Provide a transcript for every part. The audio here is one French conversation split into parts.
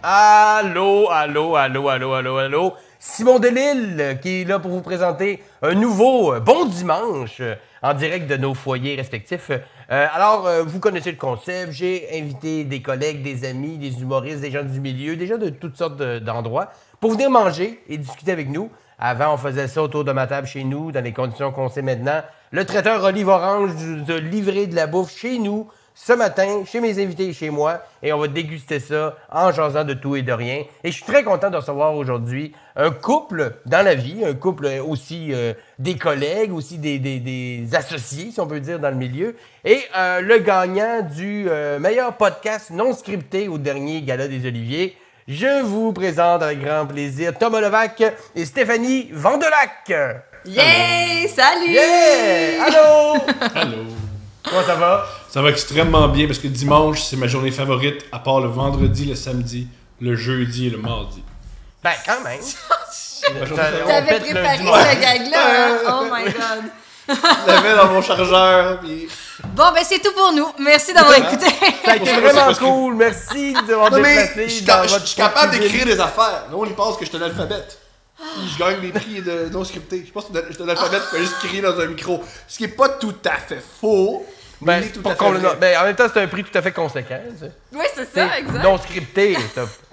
Allô. Simon Delille qui est là pour vous présenter un nouveau Bon Dimanche en direct de nos foyers respectifs. Alors, vous connaissez le concept. J'ai invité des collègues, des amis, des humoristes, des gens du milieu, des gens de toutes sortes d'endroits pour venir manger et discuter avec nous. Avant, on faisait ça autour de ma table chez nous, dans les conditions qu'on sait maintenant. Le traiteur Olive Orange nous a livré de la bouffe chez nous, ce matin, chez mes invités et chez moi, et on va déguster ça en jasant de tout et de rien. Et je suis très content de recevoir aujourd'hui un couple dans la vie, un couple aussi des collègues, aussi des associés, si on peut dire, dans le milieu, et le gagnant du meilleur podcast non scripté au dernier Gala des Oliviers. Je vous présente avec grand plaisir Thomas Levac et Stéphanie Vandelac. Yeah! Salut! Yeah! Allô! Allô! Comment ça va? Ça va extrêmement bien parce que dimanche, c'est ma journée favorite, à part le vendredi, le samedi, le jeudi et le mardi. Ben, quand même. T'avais préparé ce gag-là, hein? Oh my God! Je l'avais dans mon chargeur, puis... Bon, ben c'est tout pour nous. Merci d'avoir écouté. Ça a été vraiment cool. Merci d'avoir déplacé. Je suis capable d'écrire des affaires. Non, il pense que je suis un alphabète. Je gagne des prix de non scriptés. Je pense que je suis un alphabète qui peut juste crier dans un micro. Ce qui est pas tout à fait faux. Ben, tout à fait vrai. ben, en même temps, c'est un prix tout à fait conséquent. Oui, c'est ça, exact. Non scripté.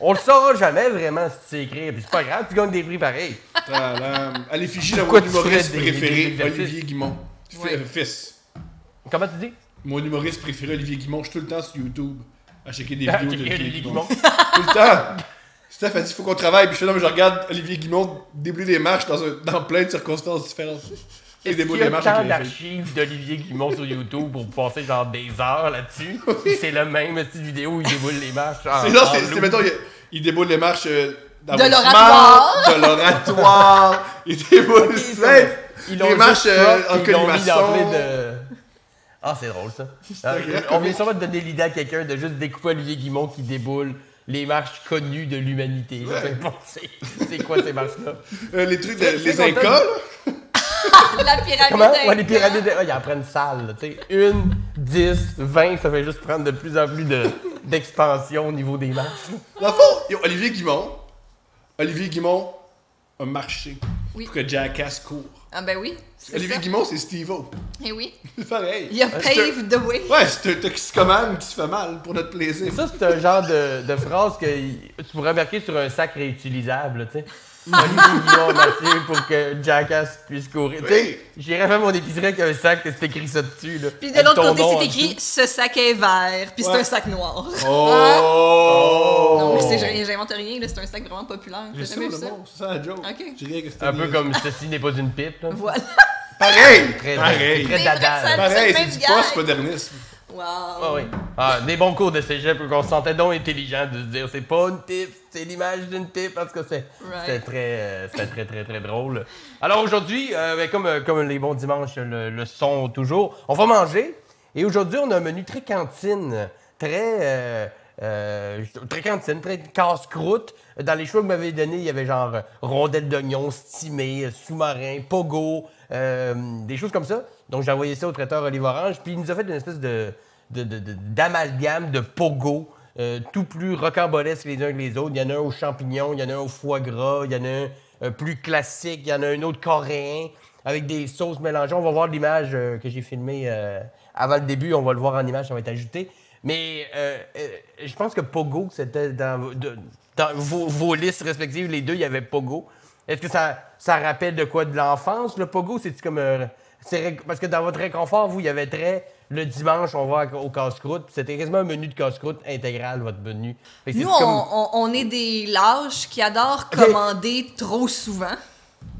On le saura jamais vraiment si tu sais écrire. Puis c'est pas grave, tu gagnes des prix pareils. À l'effigie de Pourquoi mon tu humoriste ferais des préféré, exercices? Olivier Guimond. Ouais. Fils. Comment tu dis? Mon humoriste préféré, Olivier Guimond. Je suis tout le temps sur YouTube à checker des Ah, vidéos checker d'Olivier Olivier Guimond. Guimond. Tout le temps. Steph a dit faut qu'on travaille, puis je fais non, mais je regarde Olivier Guimond débouler des marches dans plein de circonstances différentes. Est-ce qu'il y a tant d'archives d'Olivier Guimond sur YouTube pour passer genre des heures là-dessus? C'est le même petite vidéo où il déboule les marches. C'est là, c'est mettons, il déboule les marches De l'oratoire. De l'oratoire. Il déboule les marches en colimaçon. Ah, c'est drôle ça. On vient sûrement de donner l'idée à quelqu'un de juste découper Olivier Guimond qui déboule les marches connues de l'humanité. Ouais. C'est quoi ces marches-là? Les trucs des Incas, là. La pyramide. Comment? Ouais, les pyramides. Ils en prennent salle. Tu sais, 1, 10, 20, ça fait juste prendre de plus en plus d'expansion au niveau des marches. Dans le fond, Olivier Guimond a marché pour que Jackass court. Ah ben oui, c'est Olivier ça. Guimond, c'est Steve-O. Eh oui. C'est pareil. Il a paved the way. Ouais, c'est un toxicomane qui se fait mal pour notre plaisir. Ça, c'est un genre de phrase que tu pourrais marquer sur un sac réutilisable, tu sais. Olivier Guimond a marché pour que Jackass puisse courir. Tu sais, j'irais faire mon épicerie avec un sac que c'est écrit ça dessus, là. Puis de l'autre côté, c'est écrit écrit « Ce sac est vert », puis c'est un sac noir. Oh! Non, mais j'invente rien, là, c'est un sac vraiment populaire. J'ai T'as ça, jamais vu le ça? bon, c'est ça la joke. Ok. J'ai rien que c'était un peu comme ceci n'est pas une pipe, là. Voilà. Pareil! Très Pareil! très C'est dada. vrai que Pareil, c'est c'est le du même gars. post-modernisme. Wow. Ah oui. Ah, des bons cours de cégep où on se sentait donc intelligent de se dire c'est pas une pipe, c'est l'image d'une pipe parce que c'était très drôle. Alors aujourd'hui, comme les bons dimanches le sont toujours, on va manger et aujourd'hui on a un menu très cantine, très cantine, très casse-croûte. Dans les choix que vous m'avez donnés, il y avait genre rondelles d'oignon stimées, sous-marin, pogo, des choses comme ça. Donc j'ai envoyé ça au traiteur Olive Orange, puis il nous a fait une espèce d'amalgame de pogo, tout plus rocambolesque les uns que les autres. Il y en a un aux champignons, il y en a un au foie gras, il y en a un plus classique, il y en a un autre coréen avec des sauces mélangées. On va voir l'image que j'ai filmée avant le début, on va le voir en image, ça va être ajouté. Mais je pense que pogo, c'était dans vos listes respectives, les deux, il y avait pogo. Est-ce que ça rappelle de quoi? De l'enfance, le pogo? C'est-tu comme... parce que dans votre réconfort, vous, il y avait le dimanche, on va au casse-croûte. C'était quasiment un menu de casse-croûte intégral, votre menu. Nous, on est des lâches qui adorent commander trop souvent.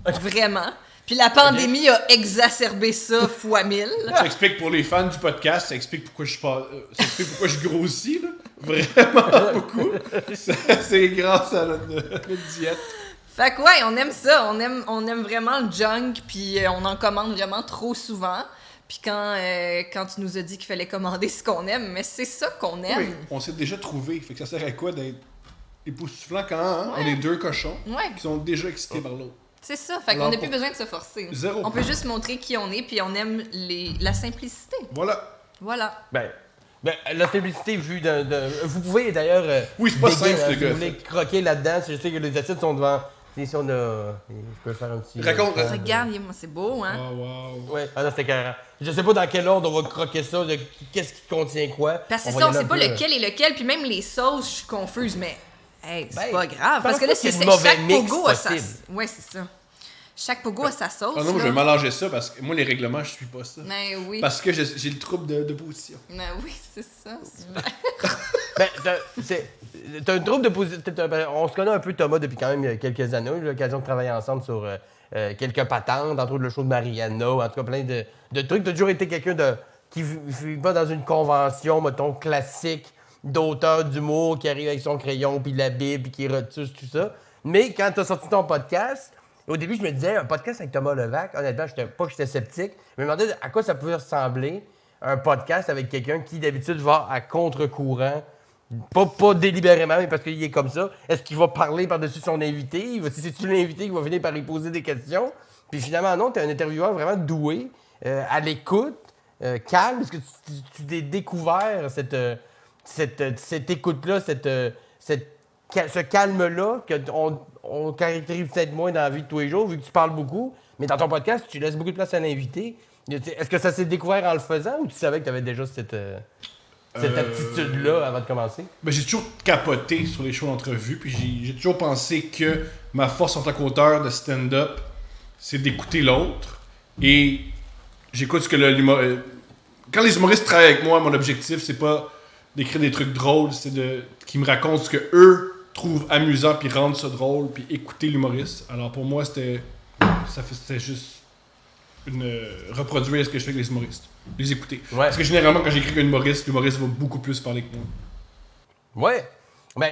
Vraiment. Puis la pandémie a exacerbé ça fois 1000. Ça explique pour les fans du podcast, ça explique pourquoi je grossis, là. Vraiment beaucoup. C'est grâce à notre diète. Fait que ouais, on aime ça. On aime vraiment le junk, puis on en commande vraiment trop souvent. Puis quand tu nous as dit qu'il fallait commander ce qu'on aime, mais c'est ça qu'on aime. Oui, on s'est déjà trouvé. Fait que ça sert à quoi d'être époustouflant quand on est deux cochons qui sont déjà excités par l'autre? C'est ça. Fait qu'on n'a plus besoin de se forcer. Zéro. On peut juste montrer qui on est, puis on aime la simplicité. Voilà. Voilà. Ben Ben, la simplicité vue vous pouvez d'ailleurs. Oui, c'est pas déguer, simple, le si gars. vous voulez croquer là-dedans, je sais que les acides sont devant. Si on a. Je peux faire un petit. Raconte. Regarde, c'est beau, hein? Oh, wow. Ouais, ah non, c'était carré. Je sais pas dans quel ordre on va croquer ça, qu'est-ce qui contient quoi. Parce que va ça, y on aller sait un pas peu, lequel est lequel, puis même les sauces, je suis confuse, mais hey, c'est Ben, pas grave. Parce pense que là, pas qu'il y c'est ait de mauvais chaque mix pogo a sa. possible. Ouais, c'est ça. Chaque pogo a sa sauce. Ah non, moi, je là. vais mélanger ça parce que moi, les règlements, je suis pas ça. Mais oui. Parce que j'ai le trouble de position. Mais oui, c'est ça. Ben, t'as un trouble de position. On se connaît un peu, Thomas, depuis quand même quelques années. On a eu l'occasion de travailler ensemble sur quelques patentes, entre autres le show de Mariana, en tout cas plein de trucs. T'as toujours été quelqu'un qui vit pas dans une convention, mettons, classique d'auteur d'humour qui arrive avec son crayon, puis la Bible, puis qui retouche tout ça. Mais quand t'as sorti ton podcast, au début, je me disais, un podcast avec Thomas Levac, honnêtement, j'étais sceptique. Je me demandais à quoi ça pouvait ressembler, un podcast avec quelqu'un qui, d'habitude, va à contre-courant. Pas délibérément, mais parce qu'il est comme ça. Est-ce qu'il va parler par-dessus son invité? C'est-tu l'invité qui va venir par lui poser des questions? Puis finalement, non, t'es un intervieweur vraiment doué, à l'écoute, calme, parce que tu t'es découvert cette écoute-là, ce calme-là qu'on caractérise peut-être moins dans la vie de tous les jours, vu que tu parles beaucoup. Mais dans ton podcast, tu laisses beaucoup de place à l'invité. Est-ce que ça s'est découvert en le faisant ou tu savais que tu avais déjà cette aptitude-là avant de commencer? Ben, j'ai toujours capoté sur les shows d'entrevue, puis j'ai toujours pensé que ma force en tant qu'auteur de stand-up, c'est d'écouter l'autre. Et j'écoute ce que quand les humoristes travaillent avec moi, mon objectif, c'est pas d'écrire des trucs drôles, c'est qu'ils me racontent ce que eux trouvent amusant, puis rendre ça drôle, puis écouter l'humoriste. Alors pour moi, c'était juste reproduire ce que je fais avec les humoristes. Les écouter. Ouais. Parce que généralement, quand j'écris avec un humoriste, l'humoriste va beaucoup plus parler que moi. Ouais. Ben,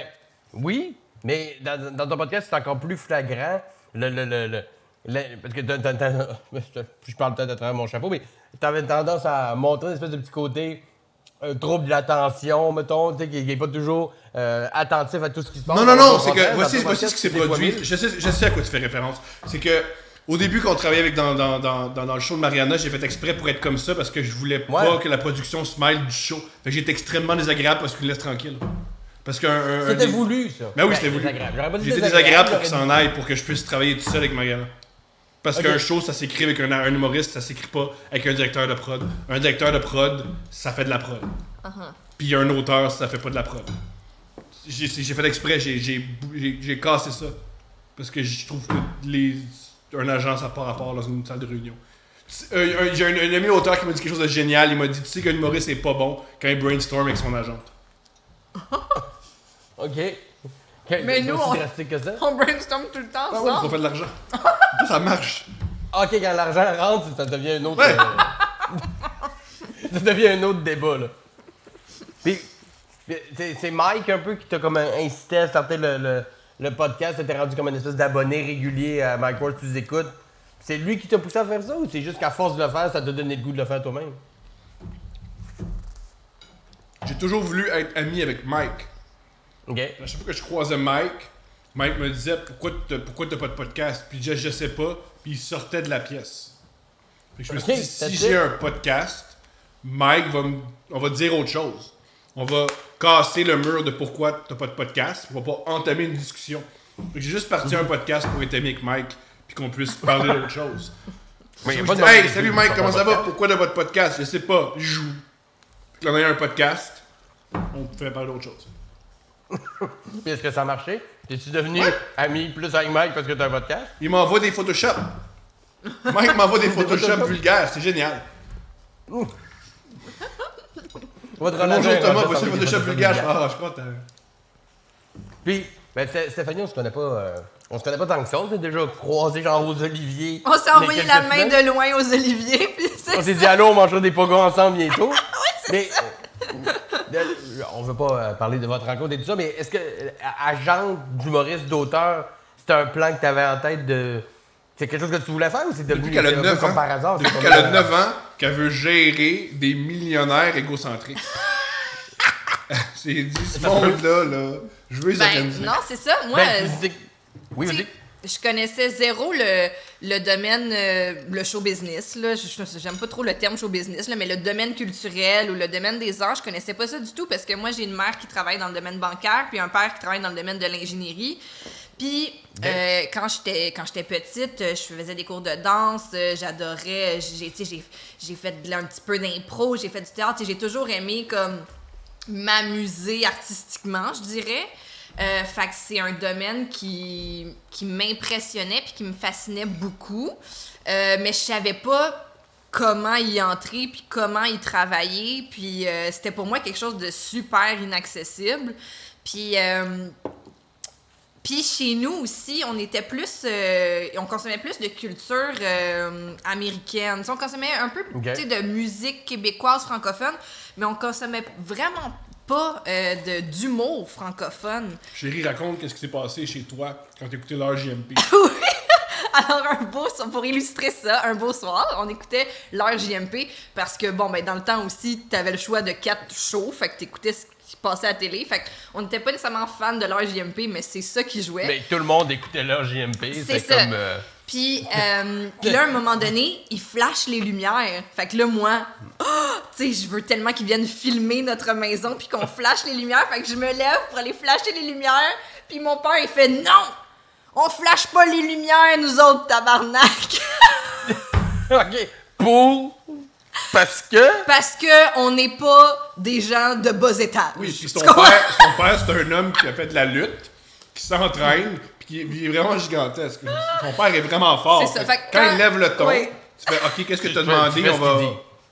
oui, mais dans ton podcast, c'est encore plus flagrant. Parce que je parle peut-être à travers mon chapeau, mais tu avais tendance à montrer une espèce de petit côté trouble de l'attention, mettons, tu sais, qui n'est pas toujours attentif à tout ce qui se passe. Non, c'est que voici ce qui s'est produit. Je sais à quoi tu fais référence. C'est que au début, quand on travaillait dans le show de Mariana, j'ai fait exprès pour être comme ça parce que je voulais pas que la production se mêle du show. Fait que j'étais extrêmement désagréable parce qu'ils me laissent tranquille. Parce que c'était voulu, ça. Ben oui, c'était voulu. J'étais désagréable pour qu'il s'en aille, pour que je puisse travailler tout seul avec Mariana. Parce qu'un show, ça s'écrit avec un humoriste, ça s'écrit pas avec un directeur de prod. Un directeur de prod, ça fait de la prod. Puis un auteur, ça fait pas de la prod. J'ai fait exprès, j'ai cassé ça. Parce que je trouve que un agent, ça n'a pas rapport dans une salle de réunion. J'ai un ami auteur qui m'a dit quelque chose de génial. Il m'a dit, tu sais qu'un humoriste est pas bon quand il brainstorm avec son agente. OK. Mais nous, drastique que ça. on brainstorm tout le temps Ah ouais, ensemble. on fait de l'argent. Ça marche. OK, quand l'argent rentre, ça devient un autre... Ouais. ça devient un autre débat, là. Puis, c'est Mike un peu qui t'a comme incité à starter le podcast. T'es rendu comme une espèce d'abonné régulier à Mike Ward, tu les écoutes. C'est lui qui t'a poussé à faire ça ou c'est juste qu'à force de le faire, ça t'a donné le goût de le faire toi-même? J'ai toujours voulu être ami avec Mike. OK. À chaque fois que je croisais Mike me disait pourquoi t'as pas de podcast? Puis je sais pas. Puis il sortait de la pièce. Fait que je me suis dit, si j'ai un podcast, Mike on va dire autre chose. On va casser le mur de pourquoi t'as pas de podcast. On va pas entamer une discussion. Fait que j'ai juste parti un podcast pour être ami avec Mike puis qu'on puisse parler d'autre chose. Mais Hey, salut Mike, comment ça va? Pourquoi t'as pas de podcast? Je sais pas, je joue. Puis là, on a eu un podcast, on pouvait parler d'autre chose. Puis est-ce que ça a marché? Es-tu devenu ami plus avec Mike parce que t'as un podcast? Il m'envoie des Photoshop. Mike m'envoie des Photoshop vulgaires, c'est génial. Votre Bonjour relation Thomas, est voici le rentrée Photoshop sur vulgaire. vulgaire. Je crois que t'as... Puis, ben, Stéphanie, on se connaît pas tant que ça. On s'est déjà croisés genre aux Oliviers. On s'est il y a envoyé quelques la main semaines. de loin aux oliviers, puis On c'est s'est dit, allô, on mangera des pogos ensemble bientôt. Mais, on veut pas parler de votre rencontre et tout ça, mais est-ce que, agent d'humoriste, d'auteur, c'était un plan que tu avais en tête de. C'est quelque chose que tu voulais faire ou c'est devenu Depuis qu'elle a un peu 9 comme ans, par hasard? depuis qu'elle a 9 ans, qu'elle veut gérer des millionnaires égocentriques. C'est dit, ce monde-là, je veux les Ben, organiser. non, c'est ça. Moi, Ben, tu dis- oui, vas-y. je connaissais zéro le domaine, le show business, là. J'aime pas trop le terme show business, là, mais le domaine culturel ou le domaine des arts, je connaissais pas ça du tout parce que moi, j'ai une mère qui travaille dans le domaine bancaire puis un père qui travaille dans le domaine de l'ingénierie. Puis, quand j'étais petite, je faisais des cours de danse, j'adorais, j'ai fait un petit peu d'impro, j'ai fait du théâtre, j'ai toujours aimé comme m'amuser artistiquement, je dirais. Fait que c'est un domaine qui m'impressionnait puis qui me fascinait beaucoup. Mais je savais pas comment y entrer puis comment y travailler. Puis c'était pour moi quelque chose de super inaccessible. Puis chez nous aussi, on était plus... on consommait plus de culture américaine. T'sais, on consommait un peu de musique québécoise francophone, mais on consommait vraiment pas d'humour francophone. Chérie, raconte qu'est-ce qui s'est passé chez toi quand t'écoutais l'heure JMP. Oui! Alors, pour illustrer ça, un beau soir, on écoutait l'heure JMP parce que, bon, ben dans le temps aussi, t'avais le choix de 4 shows, fait que t'écoutais ce qui passait à la télé. Fait qu'on n'était pas nécessairement fan de l'heure JMP, mais c'est ça qui jouait. Mais tout le monde écoutait l'heure JMP, c'est ça. comme... Puis là, à un moment donné, ils flashent les lumières. Fait que là, moi, tu sais, je veux tellement qu'ils viennent filmer notre maison puis qu'on flash les lumières. Fait que je me lève pour aller flasher les lumières. Puis mon père, il fait « Non! On flash pas les lumières, nous autres, tabarnak! » OK. Parce que on n'est pas des gens de bas étage. Oui, puis son père, c'est un homme qui a fait de la lutte, qui s'entraîne, puis qui est vraiment gigantesque. Son père est vraiment fort. C'est ça. Fait quand il lève le ton, oui. tu fais OK, qu'est-ce que tu as demandé? On va.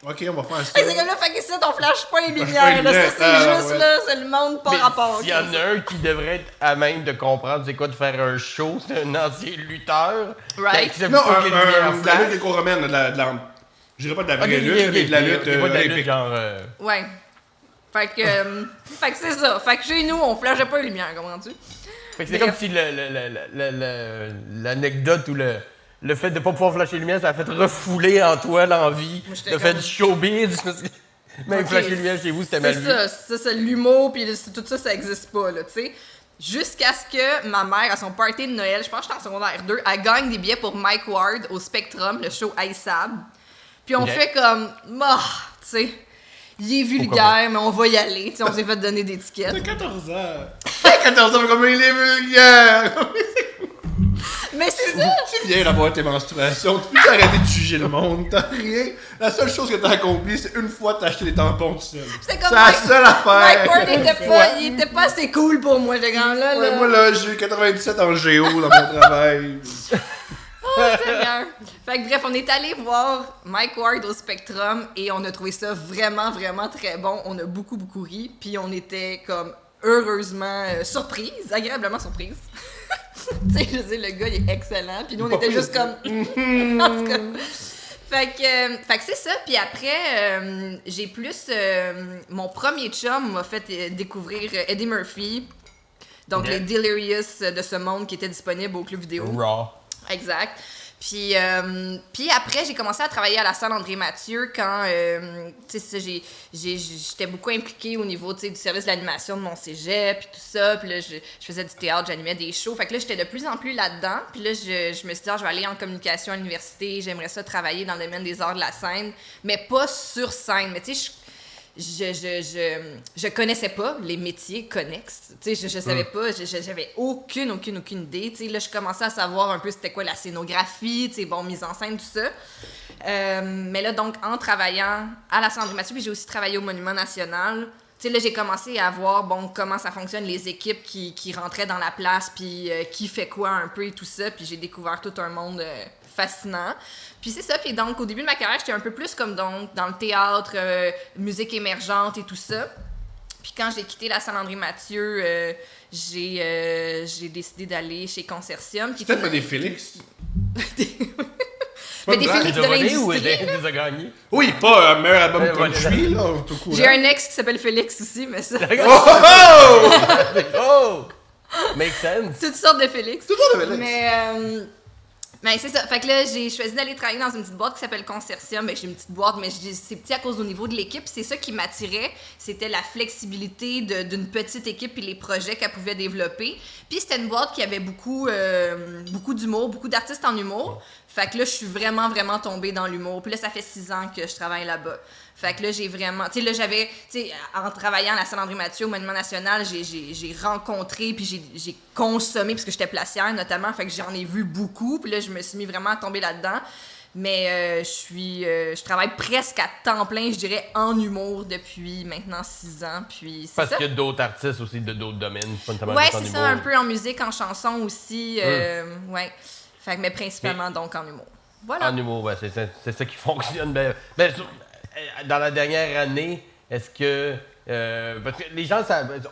OK, on va faire ça. C'est comme là, fait que ça, on flash pas les lumières. Là, ça, c'est juste, là, c'est le monde par rapport. S'il y en a un qui devrait être à même de comprendre c'est quoi de faire un show, c'est un ancien lutteur. Right. Non, de la lutte gréco-romaine, de la... Je dirais pas de la vraie lutte, mais de la lutte olympique. Ouais. Fait que c'est ça. Fait que chez nous, on flashait pas les lumières, comprends-tu? Fait que c'est comme si l'anecdote ou le fait de pas pouvoir flasher les lumières, ça a fait refouler en toi l'envie de faire du showbiz. Même flasher les lumières chez vous, c'était mal vu. C'est ça, l'humour, puis tout ça, ça existe pas, là, tu sais. Jusqu'à ce que ma mère, à son party de Noël, je pense que j'étais en secondaire 2, elle gagne des billets pour Mike Ward au Spectrum, le show ISAB. Puis on fait comme, tu sais, il est vulgaire, mais on va y aller. Tu sais, on s'est fait donner des tickets. T'as 14 ans. 14 ans, mais comme il est vulgaire. Mais c'est ça. Tu viens d'avoir tes menstruations. Tu peux arrêter de juger le monde. T'as rien. La seule chose que t'as accomplie, c'est une fois t'as acheté des tampons tout seul. C'est la seule affaire. Mike Ward, il était pas assez cool pour moi, ce grand-là. Ouais, moi, là, j'ai eu 97 en géo dans mon travail. Oh, Seigneur! Fait que bref, on est allé voir Mike Ward au Spectrum et on a trouvé ça vraiment, vraiment très bon. On a beaucoup, beaucoup ri. Puis on était comme heureusement surprise, agréablement surprise. Tu sais, je dis, le gars, il est excellent. Puis nous, on était juste comme... En tout cas. Fait que c'est ça. Puis après, j'ai plus... mon premier chum m'a fait découvrir Eddie Murphy. Donc, les Delirious de ce monde qui étaient disponibles au club vidéo. Raw. Exact. Puis après, j'ai commencé à travailler à la salle André Mathieu quand, tu sais, j'étais beaucoup impliquée au niveau, tu sais, du service de l'animation de mon cégep, puis tout ça. Puis là, je faisais du théâtre, j'animais des shows. Fait que là, j'étais de plus en plus là-dedans. Puis là, je me suis dit, je vais aller en communication à l'université. J'aimerais ça travailler dans le domaine des arts de la scène, mais pas sur scène. Mais tu sais, je connaissais pas les métiers connexes. Tu sais, je savais pas, j'avais aucune idée. Tu sais, là, je commençais à savoir un peu c'était quoi la scénographie, tu sais, bon, mise en scène, tout ça. Mais là, donc, en travaillant à la Salle André Mathieu, puis j'ai aussi travaillé au Monument National. Tu sais, là, j'ai commencé à voir, bon, comment ça fonctionne, les équipes qui rentraient dans la place, puis qui fait quoi un peu et tout ça. Puis j'ai découvert tout un monde fascinant. Puis c'est ça, puis donc au début de ma carrière, j'étais un peu plus comme donc dans le théâtre, musique émergente et tout ça. Puis quand j'ai quitté la Salle André Mathieu, j'ai décidé d'aller chez Consortium. Tu t'as des Félix? Mais des Félix de l'industrie. Ou des a gagnés? Oui, pas un meilleur album country, là, tout cool. J'ai un ex qui s'appelle Félix aussi, mais ça... Oh! Make sense! Toutes sortes de Félix. Toutes sortes de Félix. Mais Ben, c'est ça. Fait que là, j'ai choisi d'aller travailler dans une petite boîte qui s'appelle Consortium. Ben, j'ai une petite boîte, mais c'est petit à cause au niveau de l'équipe. C'est ça qui m'attirait. C'était la flexibilité d'une petite équipe et les projets qu'elle pouvait développer. Puis c'était une boîte qui avait beaucoup d'humour, beaucoup d'artistes en humour. Fait que là, je suis vraiment, vraiment tombée dans l'humour. Puis là, ça fait 6 ans que je travaille là-bas. Fait que là, j'ai vraiment... Tu sais, là, j'avais... Tu sais, en travaillant à la salle André Mathieu, au Monument National, j'ai rencontré, puis j'ai consommé, parce que j'étais placière, notamment, fait que j'en ai vu beaucoup. Puis là, je me suis mis vraiment à tomber là-dedans. Mais je travaille presque à temps plein, je dirais, en humour depuis maintenant 6 ans. Puis c'est parce ça. qu'il y a d'autres artistes aussi de d'autres domaines. Ouais, c'est ça, un peu en musique, en chanson aussi. Ouais. Fait que, mais principalement, donc, en humour. Voilà. En humour, ouais, c'est ça qui fonctionne. Dans la dernière année, est-ce que... parce que les gens,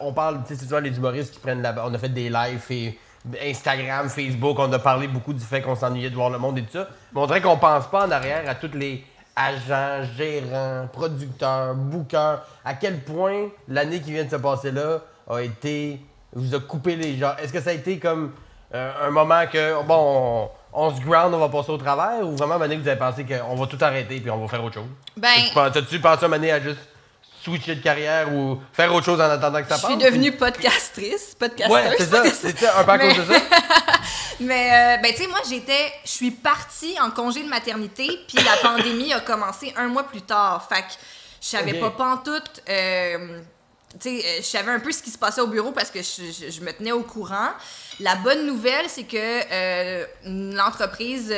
on parle, tu sais, c'est souvent les humoristes qui prennent on a fait des lives et Instagram, Facebook, on a parlé beaucoup du fait qu'on s'ennuyait de voir le monde et tout ça. Mais on dirait qu'on pense pas en arrière à tous les agents, gérants, producteurs, bookers, à quel point l'année qui vient de se passer là vous a coupé les gens. Est-ce que ça a été comme un moment que, bon, on se ground, on va passer au travers, ou vraiment, vous avez pensé qu'on va tout arrêter puis on va faire autre chose? Ben... T'as-tu pensé une année à juste switcher de carrière ou faire autre chose en attendant que ça passe? Je suis devenue podcasteuse. Ouais, c'est ça, un peu à cause de ça. Mais, ben, tu sais, moi, je suis partie en congé de maternité, puis la pandémie a commencé 1 mois plus tard. Fait que je savais pas pantoute. Tu sais, je savais un peu ce qui se passait au bureau parce que je me tenais au courant. La bonne nouvelle, c'est que l'entreprise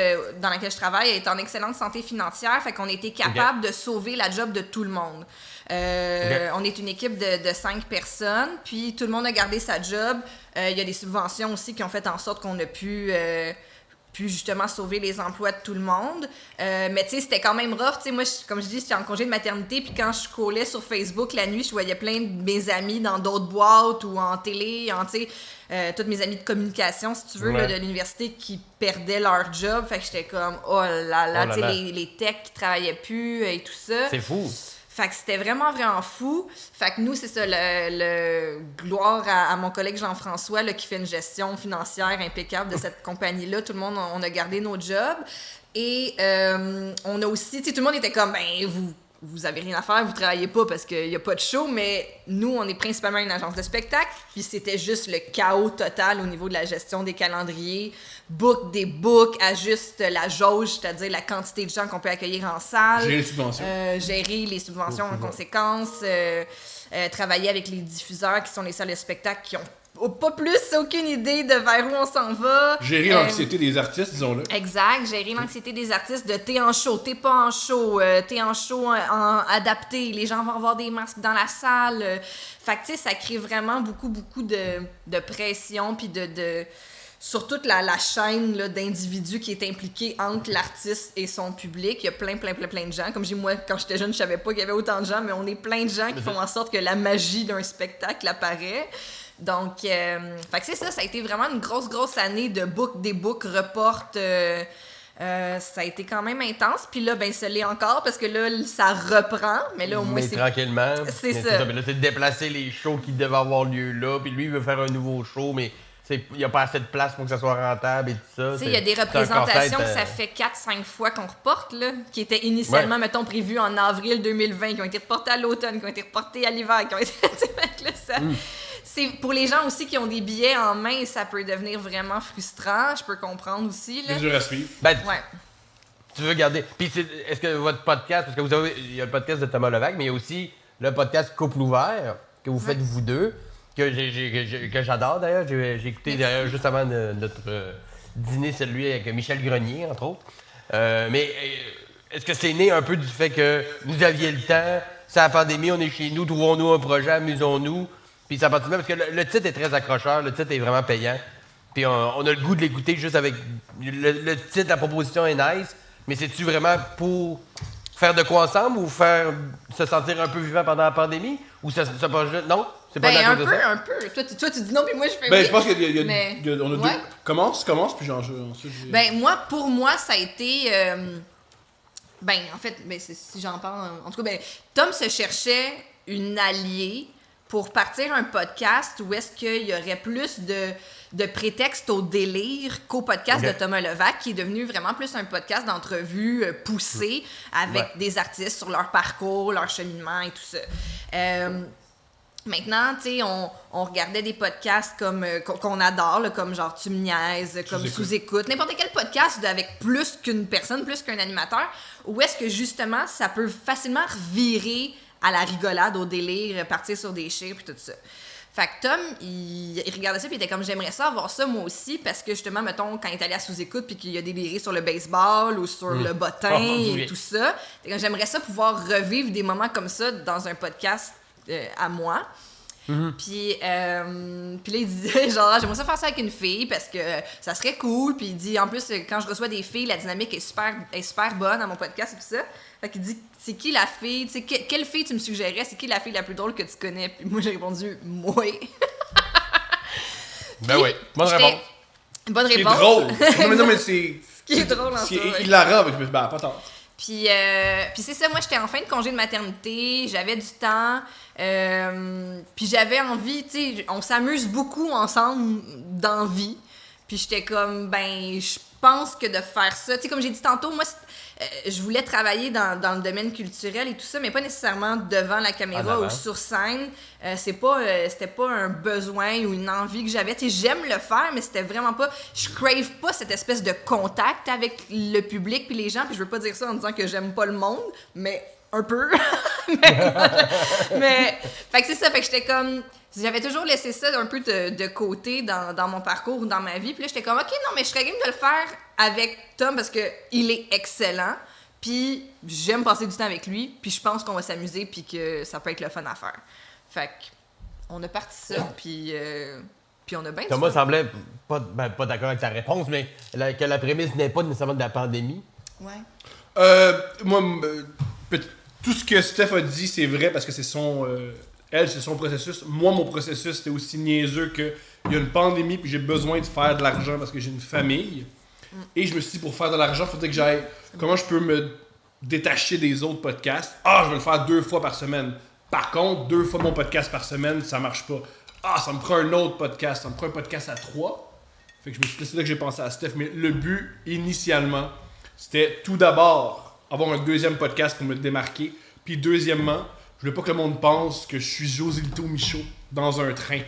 dans laquelle je travaille est en excellente santé financière, fait qu'on a été capable de sauver la job de tout le monde. On est une équipe de 5 personnes, puis tout le monde a gardé sa job. Il y a des subventions aussi qui ont fait en sorte qu'on a pu justement sauver les emplois de tout le monde. Mais tu sais, c'était quand même rough. Tu sais, moi, comme je dis, j'étais en congé de maternité, puis quand je collais sur Facebook la nuit, je voyais plein de mes amis dans d'autres boîtes ou en télé, tu sais, toutes mes amis de communication, si tu veux, là, de l'université qui perdaient leur job. Fait que j'étais comme, oh là là, tu sais, les techs qui travaillaient plus et tout ça. C'est fou. Fait que c'était vraiment, vraiment fou. Fait que nous, c'est ça, le gloire à mon collègue Jean-François là, qui fait une gestion financière impeccable de cette compagnie-là. Tout le monde, on a gardé nos jobs. Et on a aussi, tu sais, tout le monde était comme, ben, vous avez rien à faire, vous travaillez pas parce qu'il y a pas de show, mais nous, on est principalement une agence de spectacle, puis c'était juste le chaos total au niveau de la gestion des calendriers, book des books, ajuste la jauge, c'est-à-dire la quantité de gens qu'on peut accueillir en salle. Gérer les subventions. Gérer les subventions en conséquence, travailler avec les diffuseurs qui sont les salles de spectacle qui ont pas plus aucune idée de vers où on s'en va. Gérer l'anxiété des artistes, disons-le. Exact, gérer l'anxiété des artistes de t'es en show, t'es pas en show, t'es en show adapté, les gens vont avoir des masques dans la salle. Fait que tu sais, ça crée vraiment beaucoup de pression puis sur toute la chaîne là, d'individus qui est impliquée entre l'artiste et son public. Il y a plein de gens. Comme j'ai moi, quand j'étais jeune, je savais pas qu'il y avait autant de gens, mais on est plein de gens qui font en sorte que la magie d'un spectacle apparaît. Donc, fait que c'est ça, ça a été vraiment une grosse année de des books, reports. Ça a été quand même intense. Puis là, ben, ça l'est encore parce que là, ça reprend. Mais là, au moins, c'est... tranquillement. C'est ça. Mais là, c'est de déplacer les shows qui devaient avoir lieu là. Puis lui, il veut faire un nouveau show, mais il n'y a pas assez de place pour que ça soit rentable et tout ça. Tu sais, il y a des représentations que ça fait 4-5 fois qu'on reporte, là, qui étaient initialement, mettons, prévues en avril 2020, qui ont été reportées à l'automne, qui ont été reportées à l'hiver, qui ont été... là, ça... C'est pour les gens aussi qui ont des billets en main, ça peut devenir vraiment frustrant. Je peux comprendre aussi. Là. C'est dur à suivre. Ben, tu veux garder. Puis, est-ce que votre podcast, parce que vous savez, il y a le podcast de Thomas Levac, mais il y a aussi le podcast Couple ouvert que vous faites vous deux, que j'adore d'ailleurs. J'ai écouté d'ailleurs juste avant notre dîner, celui avec Michel Grenier, entre autres. Mais est-ce que c'est né un peu du fait que vous aviez le temps, c'est la pandémie, on est chez nous, trouvons-nous un projet, amusons-nous. Puis ça continue parce que le titre est très accrocheur, le titre est vraiment payant. Puis on a le goût de l'écouter juste avec le titre, la proposition est nice, mais c'est-tu vraiment pour faire de quoi ensemble ou faire se sentir un peu vivant pendant la pandémie? Ou ça pas juste... Non? C'est pas ben, un peu, un peu. Toi, tu dis non, puis moi, je fais ben, oui. je pense qu'il y a, mais... on a deux... Commence, puis ensuite... Ben, pour moi, ça a été... Ben, en fait, ben, si j'en parle... En tout cas, ben, Tom se cherchait une alliée pour partir un podcast où est-ce qu'il y aurait plus de prétexte au délire qu'au podcast de Thomas Levac, qui est devenu vraiment plus un podcast d'entrevues poussées avec des artistes sur leur parcours, leur cheminement et tout ça. Maintenant, tu sais, on regardait des podcasts comme qu'on adore, là, comme genre Tu me niaises, comme Sous-écoute, n'importe quel podcast avec plus qu'une personne, plus qu'un animateur, où est-ce que justement ça peut facilement revirer à la rigolade, au délire, partir sur des chires puis tout ça. Fait que Tom, il regardait ça puis il était comme j'aimerais ça avoir ça moi aussi parce que justement, mettons, quand il est allé à Sous-écoute puis qu'il a déliré sur le baseball ou sur le bottin et tout ça, j'aimerais ça pouvoir revivre des moments comme ça dans un podcast à moi. Puis là, il disait genre, j'aimerais ça faire ça avec une fille parce que ça serait cool. Puis il dit, en plus, quand je reçois des filles, la dynamique est super bonne à mon podcast et tout ça. Fait qu'il dit, c'est qui la fille, tu sais, quelle fille tu me suggérais, c'est qui la fille la plus drôle que tu connais? Puis moi, j'ai répondu, moi. Ben oui, bonne réponse. Bonne réponse. C'est drôle. Non, mais c'est... Ce qui est drôle en ça. Il la rend avec pas tard. Puis c'est ça, moi, j'étais en fin de congé de maternité, j'avais du temps, puis j'avais envie, tu sais, on s'amuse beaucoup ensemble dans la vie. Puis j'étais comme, ben, je pense que de faire ça, tu sais, comme j'ai dit tantôt, moi, je voulais travailler dans le domaine culturel et tout ça, mais pas nécessairement devant la caméra ou sur scène. C'était pas un besoin ou une envie que j'avais. Tu sais, j'aime le faire, mais c'était vraiment pas... Je crave pas cette espèce de contact avec le public puis les gens. Puis je veux pas dire ça en disant que j'aime pas le monde, mais un peu. mais fait que c'est ça, fait que j'étais comme... J'avais toujours laissé ça un peu de côté dans mon parcours ou dans ma vie. Puis là, j'étais comme, OK, non, mais je serais game de le faire avec Tom parce qu'il est excellent. Puis j'aime passer du temps avec lui. Puis je pense qu'on va s'amuser puis que ça peut être le fun à faire. Fait qu'on a parti ça, puis on a bien... Thomas semblait pas d'accord avec ta réponse, mais que la prémisse n'est pas nécessairement de la pandémie. Ouais. Moi, tout ce que Steph a dit, c'est vrai parce que c'est son... c'est son processus. Moi, mon processus, c'était aussi niaiseux qu'il y a une pandémie puis j'ai besoin de faire de l'argent parce que j'ai une famille. Et je me suis dit, pour faire de l'argent, il faudrait que j'aille... Comment je peux me détacher des autres podcasts? Je vais le faire 2 fois par semaine. Par contre, 2 fois mon podcast par semaine, ça marche pas. Ça me prend un autre podcast. Ça me prend un podcast à 3. Fait que c'est là que j'ai pensé à Steph. Mais le but, initialement, c'était tout d'abord avoir un 2e podcast pour me démarquer. Puis deuxièmement, je voulais pas que le monde pense que je suis Josilito Michaud dans un train.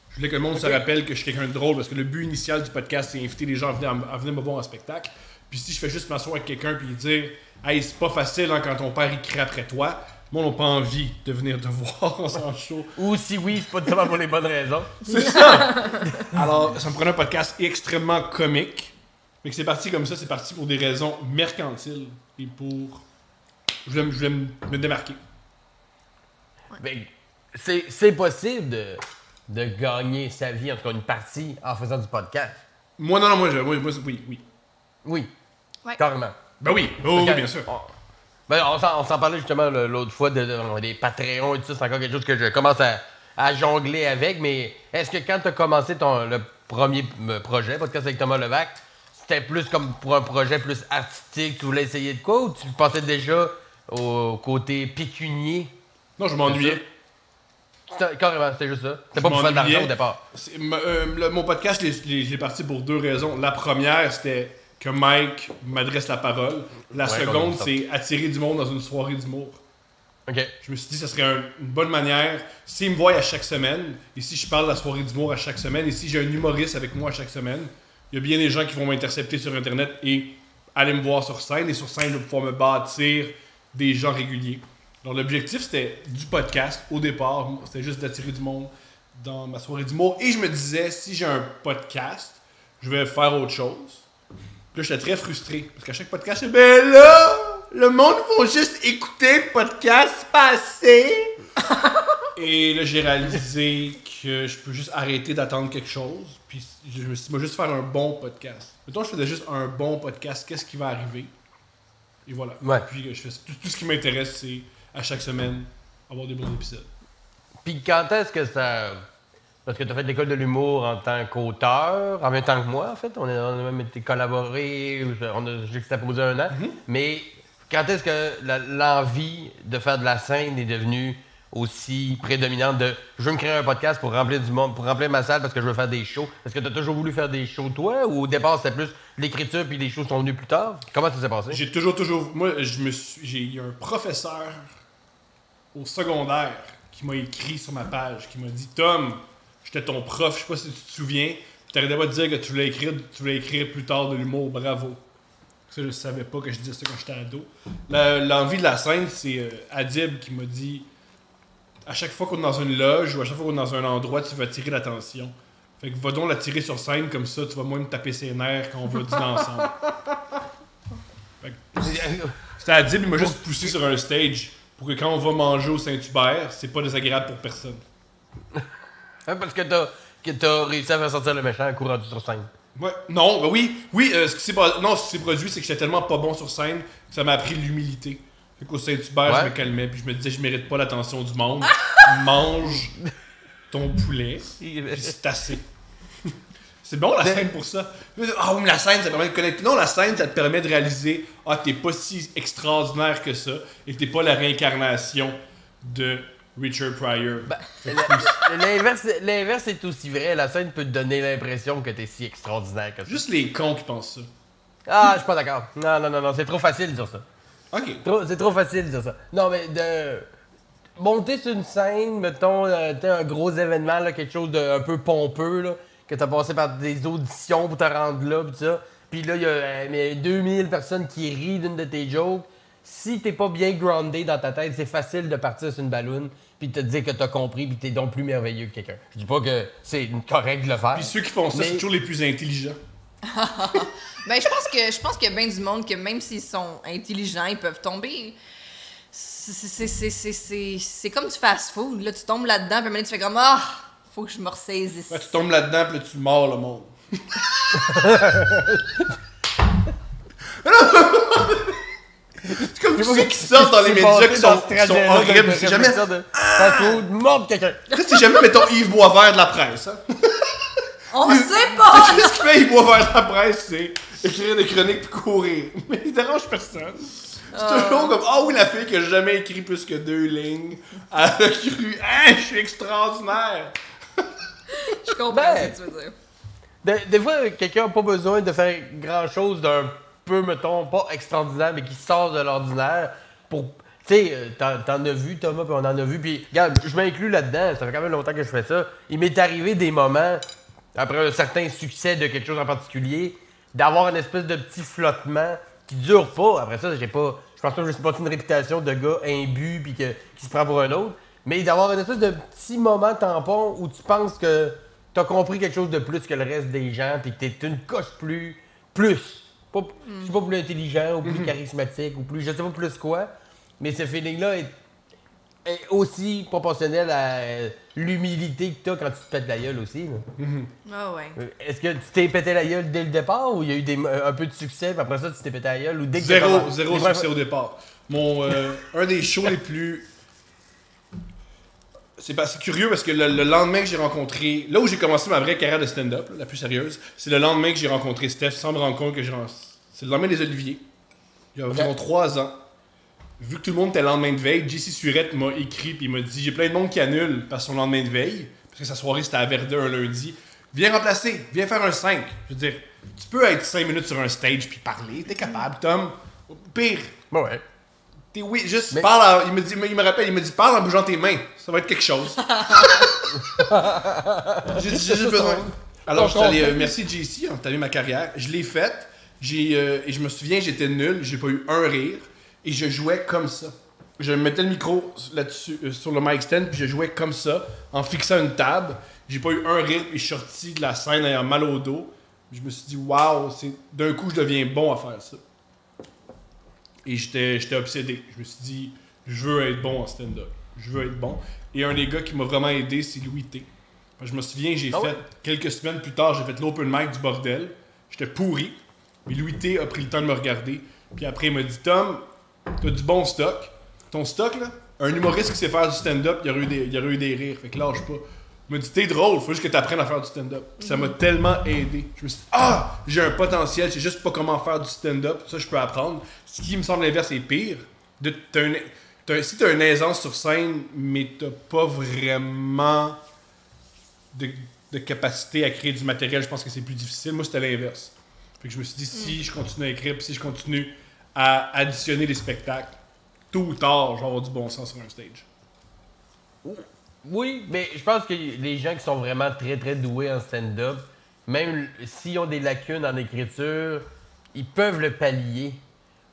Je voulais que le monde se rappelle que je suis quelqu'un de drôle parce que le but initial du podcast, c'est inviter les gens à venir me voir en spectacle. Puis si je fais juste m'asseoir avec quelqu'un puis dire « Hey, c'est pas facile hein, quand ton père il crie après toi », moi, on n'a pas envie de venir te voir en show. Ou si oui, c'est pas nécessairement pour les bonnes raisons. C'est ça! Alors, ça me prenait un podcast extrêmement comique. Mais que c'est parti comme ça, c'est parti pour des raisons mercantiles et pour... Je voulais me démarquer. Mais c'est possible de gagner sa vie, en tout cas une partie, en faisant du podcast. Moi, oui. Oui, ouais. Carrément. Ben oui, oui, bien sûr. On s'en parlait justement l'autre fois des Patreons et tout ça, c'est encore quelque chose que je commence à jongler avec, mais est-ce que quand tu as commencé le premier projet, podcast avec Thomas Levac, c'était plus comme pour un projet plus artistique, tu voulais essayer de quoi, ou tu pensais déjà au côté pécunier? Non, je m'ennuyais. Carrément, c'était juste ça. C'était pas pour faire de l'argent au départ. Mon podcast, je l'ai parti pour 2 raisons. La première, c'était que Mike m'adresse la parole. La seconde, c'est attirer du monde dans une soirée d'humour. OK. Je me suis dit que ça serait une bonne manière. S'ils me voient à chaque semaine, et si je parle de la soirée d'humour à chaque semaine, et si j'ai un humoriste avec moi à chaque semaine, il y a bien des gens qui vont m'intercepter sur Internet et aller me voir sur scène. Et sur scène, je vais pouvoir me bâtir des gens réguliers. Alors l'objectif, c'était du podcast au départ. C'était juste d'attirer du monde dans ma soirée d'humour. Et je me disais, si j'ai un podcast, je vais faire autre chose. Puis là, j'étais très frustré. Parce qu'à chaque podcast, je disais, ben là, le monde va juste écouter le podcast, c'est pas assez. Et là, j'ai réalisé que je peux juste arrêter d'attendre quelque chose. Puis je me suis dit, moi, juste faire un bon podcast. Mettons, je faisais juste un bon podcast, qu'est-ce qui va arriver? Et voilà. Ouais. Puis je fais tout ce qui m'intéresse, c'est à chaque semaine avoir des bons épisodes. Puis quand est-ce que ça... Parce que tu as fait l'école de l'humour en tant qu'auteur, en même temps que moi, en fait. On a même été collaborés, on a juxtaposé un an. Mm-hmm. Mais quand est-ce que l'envie de faire de la scène est devenue aussi prédominante de je veux me créer un podcast pour remplir du monde, pour remplir ma salle parce que je veux faire des shows. Est-ce que tu as toujours voulu faire des shows toi ou au départ c'était plus l'écriture puis les shows sont venus plus tard? Comment ça s'est passé? J'ai toujours. Moi, j'ai eu un professeur au secondaire qui m'a écrit sur ma page, qui m'a dit Tom, j'étais ton prof, je sais pas si tu te souviens, t'arrêtais pas de dire que tu voulais écrire plus tard de l'humour, bravo. Ça, je savais pas que je disais ça quand j'étais ado. L'envie de la scène, c'est Adib qui m'a dit à chaque fois qu'on est dans une loge ou à chaque fois qu'on est dans un endroit, tu vas attirer l'attention. Fait que va donc l'attirer sur scène, comme ça, tu vas moins me taper ses nerfs quand on va dîner ensemble. C'était Adib, il m'a juste poussé sur un stage pour que quand on va manger au Saint-Hubert, c'est pas désagréable pour personne. Parce que t'as réussi à faire sortir le méchant en courant sur scène. Ouais, non, ben oui, ce qui s'est produit, c'est que j'étais tellement pas bon sur scène que ça m'a appris l'humilité. Fait qu'au Saint-Hubert, je me calmais, puis je me disais, je mérite pas l'attention du monde. Mange ton poulet, puis c'est assez. C'est bon la scène pour ça. Ah oui, mais la scène, ça permet de connecter. Non, la scène, ça te permet de réaliser, t'es pas si extraordinaire que ça, et t'es pas la réincarnation de Richard Pryor. L'inverse est aussi vrai. La scène peut te donner l'impression que t'es si extraordinaire que ça. Juste les cons qui pensent ça. Ah, je suis pas d'accord. Non, c'est trop facile de dire ça. Ok. C'est trop facile de dire ça. Non, mais de monter sur une scène, mettons, un gros événement, là, quelque chose d'un peu pompeux, là, que t'as passé par des auditions pour te rendre là, pis ça. Puis là, il y a 2000 personnes qui rient d'une de tes jokes. Si t'es pas bien groundé dans ta tête, c'est facile de partir sur une balloune puis de te dire que t'as compris puis t'es donc plus merveilleux que quelqu'un. Je dis pas que c'est correct de le faire. Puis ceux qui font ça, c'est toujours les plus intelligents. Ben, je pense qu'il y a bien du monde que même s'ils sont intelligents, ils peuvent tomber. C'est comme du fast-food. Là, tu tombes là-dedans, puis à un moment donné, tu fais comme faut que je me ressaisisse. Ouais, tu tombes là-dedans, puis là, tu mords le monde. C'est comme tous ceux qui sortent dans les médias qui sont horribles. C'est jamais. Fast-food, mordre quelqu'un. C'est jamais, mettons, Yves Boisvert de la presse. Hein? On sait pas! Qu'est-ce qu'il fait, Yves Boisvert de la presse? C'est écrire des chroniques puis courir. Mais il dérange personne. C'est toujours comme, oui, la fille qui a jamais écrit plus que 2 lignes, elle a cru, je suis extraordinaire. Je comprends ce que tu veux dire. Des fois, quelqu'un n'a pas besoin de faire grand-chose d'un peu, mettons, pas extraordinaire, mais qui sort de l'ordinaire pour... Tu sais, t'en as vu, Thomas, puis on en a vu, puis regarde, je m'inclus là-dedans, ça fait quand même longtemps que je fais ça. Il m'est arrivé des moments, après un certain succès de quelque chose en particulier, d'avoir une espèce de petit flottement qui dure pas. Après ça, je pense pas que je suis pas une réputation de gars imbu puis qui se prend pour un autre, mais d'avoir une espèce de petit moment tampon où tu penses que t'as compris quelque chose de plus que le reste des gens puis que t'es une coche plus. Je suis pas plus intelligent ou plus charismatique ou plus, je sais pas plus quoi, mais ce feeling-là est aussi proportionnel à l'humilité que t'as quand tu te pètes la gueule aussi. Ah ouais. Est-ce que tu t'es pété la gueule dès le départ ou il y a eu un peu de succès puis après ça tu t'es pété la gueule ou dès que Zéro succès au départ. Un des shows les plus... C'est curieux parce que le lendemain que j'ai rencontré... Là où j'ai commencé ma vraie carrière de stand-up, la plus sérieuse, c'est le lendemain que j'ai rencontré Steph sans me rendre compte que c'est le lendemain des Oliviers. Il y a environ 3 ans. Vu que tout le monde était le lendemain de veille, JC Surette m'a écrit et il m'a dit « J'ai plein de monde qui annule parce que son lendemain de veille, parce que sa soirée c'était à Verdun un lundi. Viens remplacer, viens faire un 5. » Je veux dire, tu peux être 5 minutes sur un stage puis parler, t'es capable, Tom. Pire. Ouais. Parle, il me rappelle, il me dit parle en bougeant tes mains, ça va être quelque chose. J'ai juste besoin. Alors je suis allé, merci JC, on t'a vu ma carrière, je l'ai faite, et je me souviens, j'étais nul, j'ai pas eu un rire, et je jouais comme ça. Je mettais le micro là-dessus, sur le mic stand, puis je jouais comme ça, en fixant une table, j'ai pas eu un rire, puis je suis sorti de la scène ayant mal au dos, je me suis dit waouh, d'un coup je deviens bon à faire ça. Et j'étais obsédé. Je me suis dit, je veux être bon en stand-up. Je veux être bon. Et un des gars qui m'a vraiment aidé, c'est Louis T. Je me souviens, quelques semaines plus tard, j'ai fait l'open mic du bordel. J'étais pourri. Mais Louis T a pris le temps de me regarder. Puis après, il m'a dit, Tom, t'as du bon stock. Ton stock, là, un humoriste qui sait faire du stand-up, il y aurait eu des rires. Fait que lâche pas. Il m'a dit, t'es drôle, faut juste que t'apprennes à faire du stand-up. Puis ça m'a tellement aidé. Je me suis dit, j'ai un potentiel, je sais juste pas comment faire du stand-up. Ça, je peux apprendre. Ce qui me semble l'inverse est pire. Si t'as une aisance sur scène, mais t'as pas vraiment de capacité à créer du matériel, je pense que c'est plus difficile. Moi, c'était l'inverse. Fait que je me suis dit, si je continue à écrire, puis si je continue à additionner des spectacles, tôt ou tard, je vais avoir du bon sens sur un stage. Oui, mais je pense que les gens qui sont vraiment très très doués en stand-up, même s'ils ont des lacunes en écriture, ils peuvent le pallier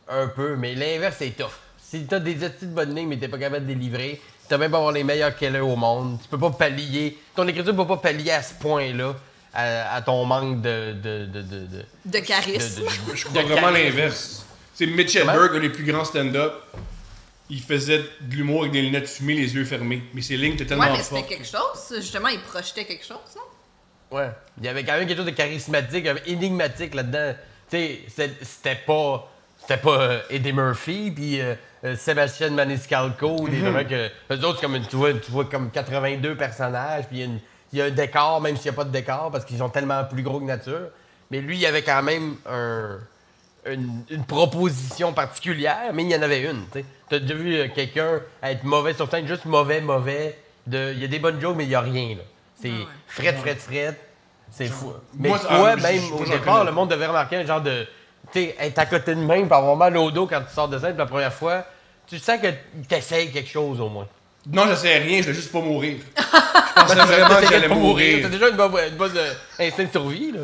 un peu, mais l'inverse est tough. Si t'as des études de bonne ligne, mais t'es pas capable de délivrer, t'as même pas avoir les meilleurs killers au monde, tu peux pas pallier. Ton écriture peut pas pallier à ce point-là à ton manque de charisme. Je crois vraiment l'inverse. C'est Mitch Hedberg, un des plus grands stand-up. Il faisait de l'humour avec des lunettes fumées, les yeux fermés. Mais ses lignes étaient tellement fortes. Ouais, mais c'était quelque chose. Justement, il projetait quelque chose, non? Ouais. Il y avait quand même quelque chose de charismatique, énigmatique là-dedans. Tu sais, c'était pas Eddie Murphy puis Sébastien Maniscalco, des gens que eux autres, comme tu vois comme 82 personnages, puis il y a un décor, même s'il n'y a pas de décor, parce qu'ils sont tellement plus gros que nature. Mais lui, il y avait quand même une proposition particulière, mais il y en avait une. Tu as déjà vu quelqu'un être mauvais sur scène, juste mauvais. Il y a des bonnes jokes, mais il n'y a rien. Là. C'est fret. C'est fou. Mais toi, même au départ, le monde devait remarquer un genre de. Tu sais, être à côté de même, puis avoir mal au dos quand tu sors de scène la première fois, tu sens que tu essayes quelque chose au moins. Non, j'essayais rien, je voulais juste pas mourir. Je pensais vraiment que j'allais mourir. T'as déjà une bonne instinct de survie, là.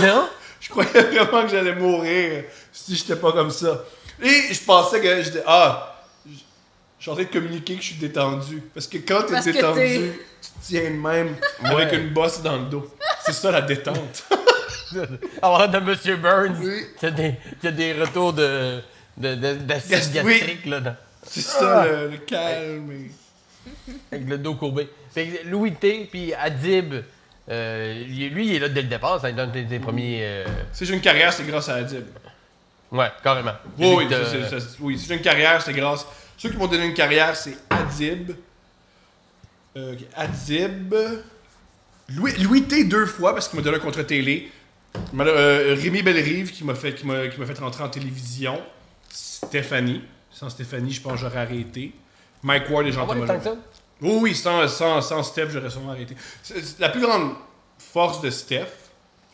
Non? Je croyais vraiment que j'allais mourir si j'étais pas comme ça. Et je pensais que j'étais. Je suis en train de communiquer que je suis détendu. Parce que quand t'es détendu, tu te tiens de même avec une bosse dans le dos. C'est ça la détente. Alors de M. Burns, qui a des retours d'acide gastrique là. C'est ça le calme. Avec le dos courbé. Fait que Louis T puis Adib, lui il est là dès le départ, c'est un des premiers. Si j'ai une carrière, c'est grâce à Adib. Ouais, carrément. Oui, si j'ai une carrière, c'est grâce. Ceux qui m'ont donné une carrière, c'est Adib. Louis T 2 fois parce qu'il m'a donné un contrat télé. Rémi Bellerive qui m'a fait rentrer en télévision. Stéphanie. Sans Stéphanie, je pense que j'aurais arrêté. Mike Ward et Jean-Thomas Leroux. Oui, sans Steph, j'aurais sûrement arrêté. La plus grande force de Steph,